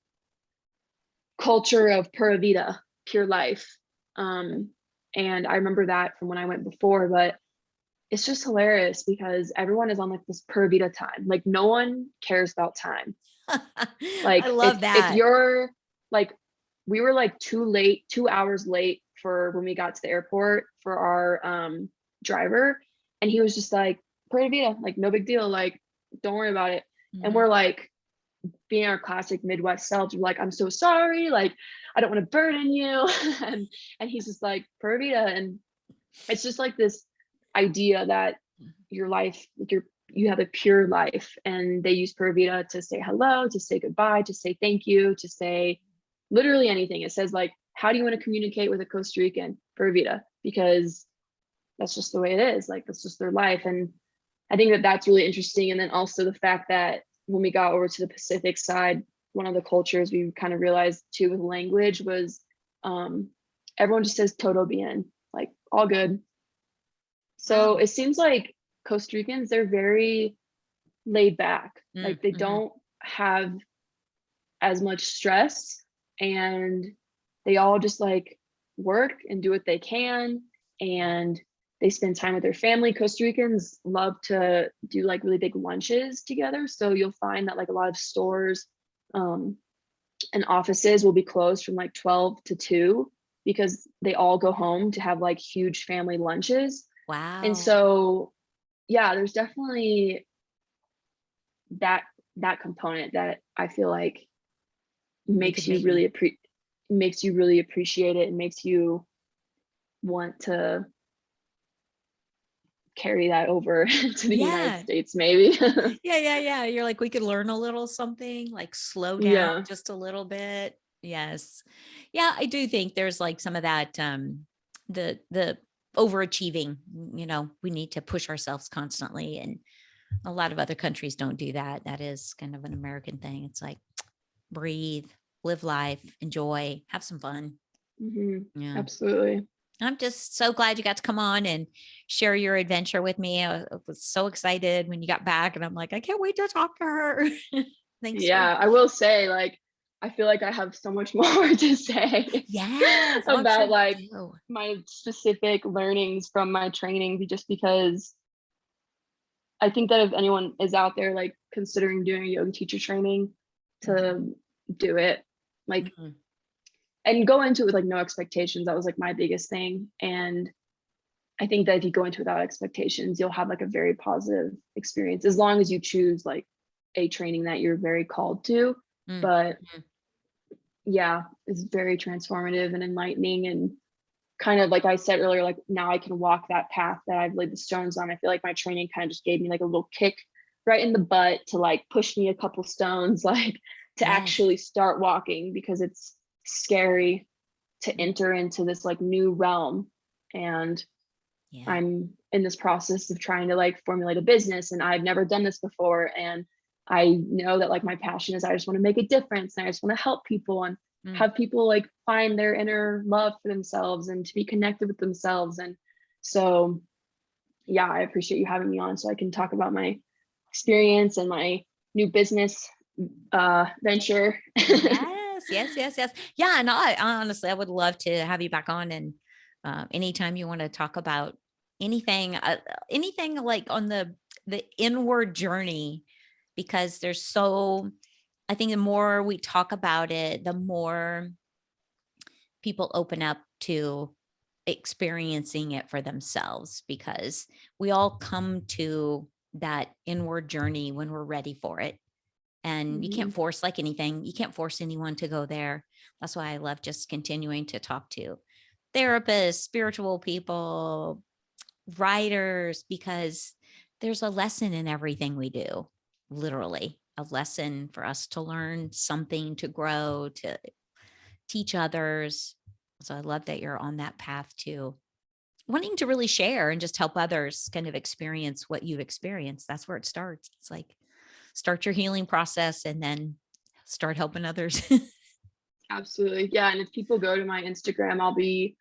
culture of pura vida, pure life. And I remember that from when I went before, but it's just hilarious because everyone is on like this pura vida time. Like no one cares about time. I Like love if that. you're like, we were like 2 hours late for when we got to the airport for our driver, and he was just like, pura vida, like no big deal, like don't worry about it. And we're like, being our classic Midwest selves, we're like, I'm so sorry, like I don't want to burden you. and he's just like, pura vida. And it's just like this idea that your life, like you have a pure life, and they use pura vida to say hello, to say goodbye, to say thank you, to say literally anything. It says like, how do you want to communicate with a Costa Rican? Pura vida, because that's just the way it is. Like that's just their life. And I think that that's really interesting. And then also the fact that when we got over to the Pacific side, one of the cultures we kind of realized too with language was everyone just says todo bien, like all good. So it seems like Costa Ricans, they're very laid back. Like they don't have as much stress, and they all just like work and do what they can, and they spend time with their family. Costa Ricans love to do like really big lunches together. So you'll find that like a lot of stores and offices will be closed from like 12 to 2 because they all go home to have like huge family lunches. And Wow. so yeah, there's definitely that component that I feel like We makes could you really maybe, appreciate. makes you really appreciate it and makes you want to carry that over to the United Yeah. States, maybe. Yeah. You're like, we could learn a little something, like slow down Yeah. just a little bit. Yes. Yeah, I do think there's like some of that the overachieving, we need to push ourselves constantly, and a lot of other countries don't do that. That is kind of an American thing. It's like breathe, live life, enjoy, have some fun. Yeah. Absolutely. I'm just so glad you got to come on and share your adventure with me. I was so excited when you got back, and I'm like, I can't wait to talk to her. Thanks for Yeah, I will say, like, I feel like I have so much more to say Yes. Oh, I'm sure about, like, you do. my specific learnings from my training, just because I think that if anyone is out there, like, considering doing a yoga teacher training, to do it, like, Mhm. and go into it with, like, no expectations. That was, like, my biggest thing, and I think that if you go into it without expectations, you'll have, like, a very positive experience, as long as you choose, like, a training that you're very called to. Mm. But Mhm. yeah, it's very transformative and enlightening, and kind of like I said earlier, like, now I can walk that path that I've laid the stones on. I feel like my training kind of just gave me like a little kick right in the butt to like push me a couple stones, like, to Yes. actually start walking, because it's scary to Mm. enter into this like new realm. And Yeah. I'm in this process of trying to like formulate a business, and I've never done this before. And I know that like my passion is I just want to make a difference, and I just want to help people and Mm. have people like find their inner love for themselves and to be connected with themselves. And so, yeah, I appreciate you having me on so I can talk about my experience and my new business venture. Yes. Yeah, and I honestly, I would love to have you back on, and anytime you want to talk about anything like on the inward journey, because there's so. I think the more we talk about it, the more people open up to experiencing it for themselves, because we all come to that inward journey when we're ready for it. And you can't Mhm. force, like anything, you can't force anyone to go there. That's why I love just continuing to talk to therapists, spiritual people, writers, because there's a lesson in everything we do, literally a lesson for us to learn something, to grow, to teach others. So I love that you're on that path too, wanting to really share and just help others kind of experience what you've experienced. That's where it starts. It's like start your healing process and then start helping others. Absolutely. Yeah. And if people go to my Instagram, I'll be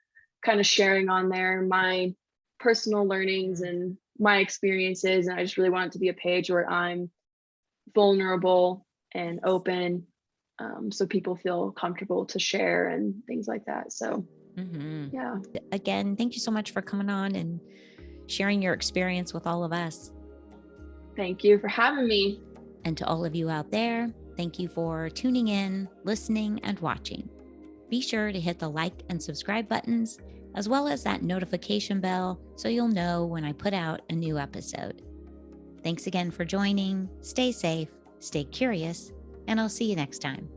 kind of sharing on there my personal learnings Mm. and my experiences. And I just really want it to be a page where I'm vulnerable and Yes. open, so people feel comfortable to share and things like that. So, Mhm. yeah. Again, thank you so much for coming on and sharing your experience with all of us. Thank you for having me. And to all of you out there, thank you for tuning in, listening, and watching. Be sure to hit the like and subscribe buttons, as well as that notification bell, so you'll know when I put out a new episode. Thanks again for joining. Stay safe, stay curious, and I'll see you next time.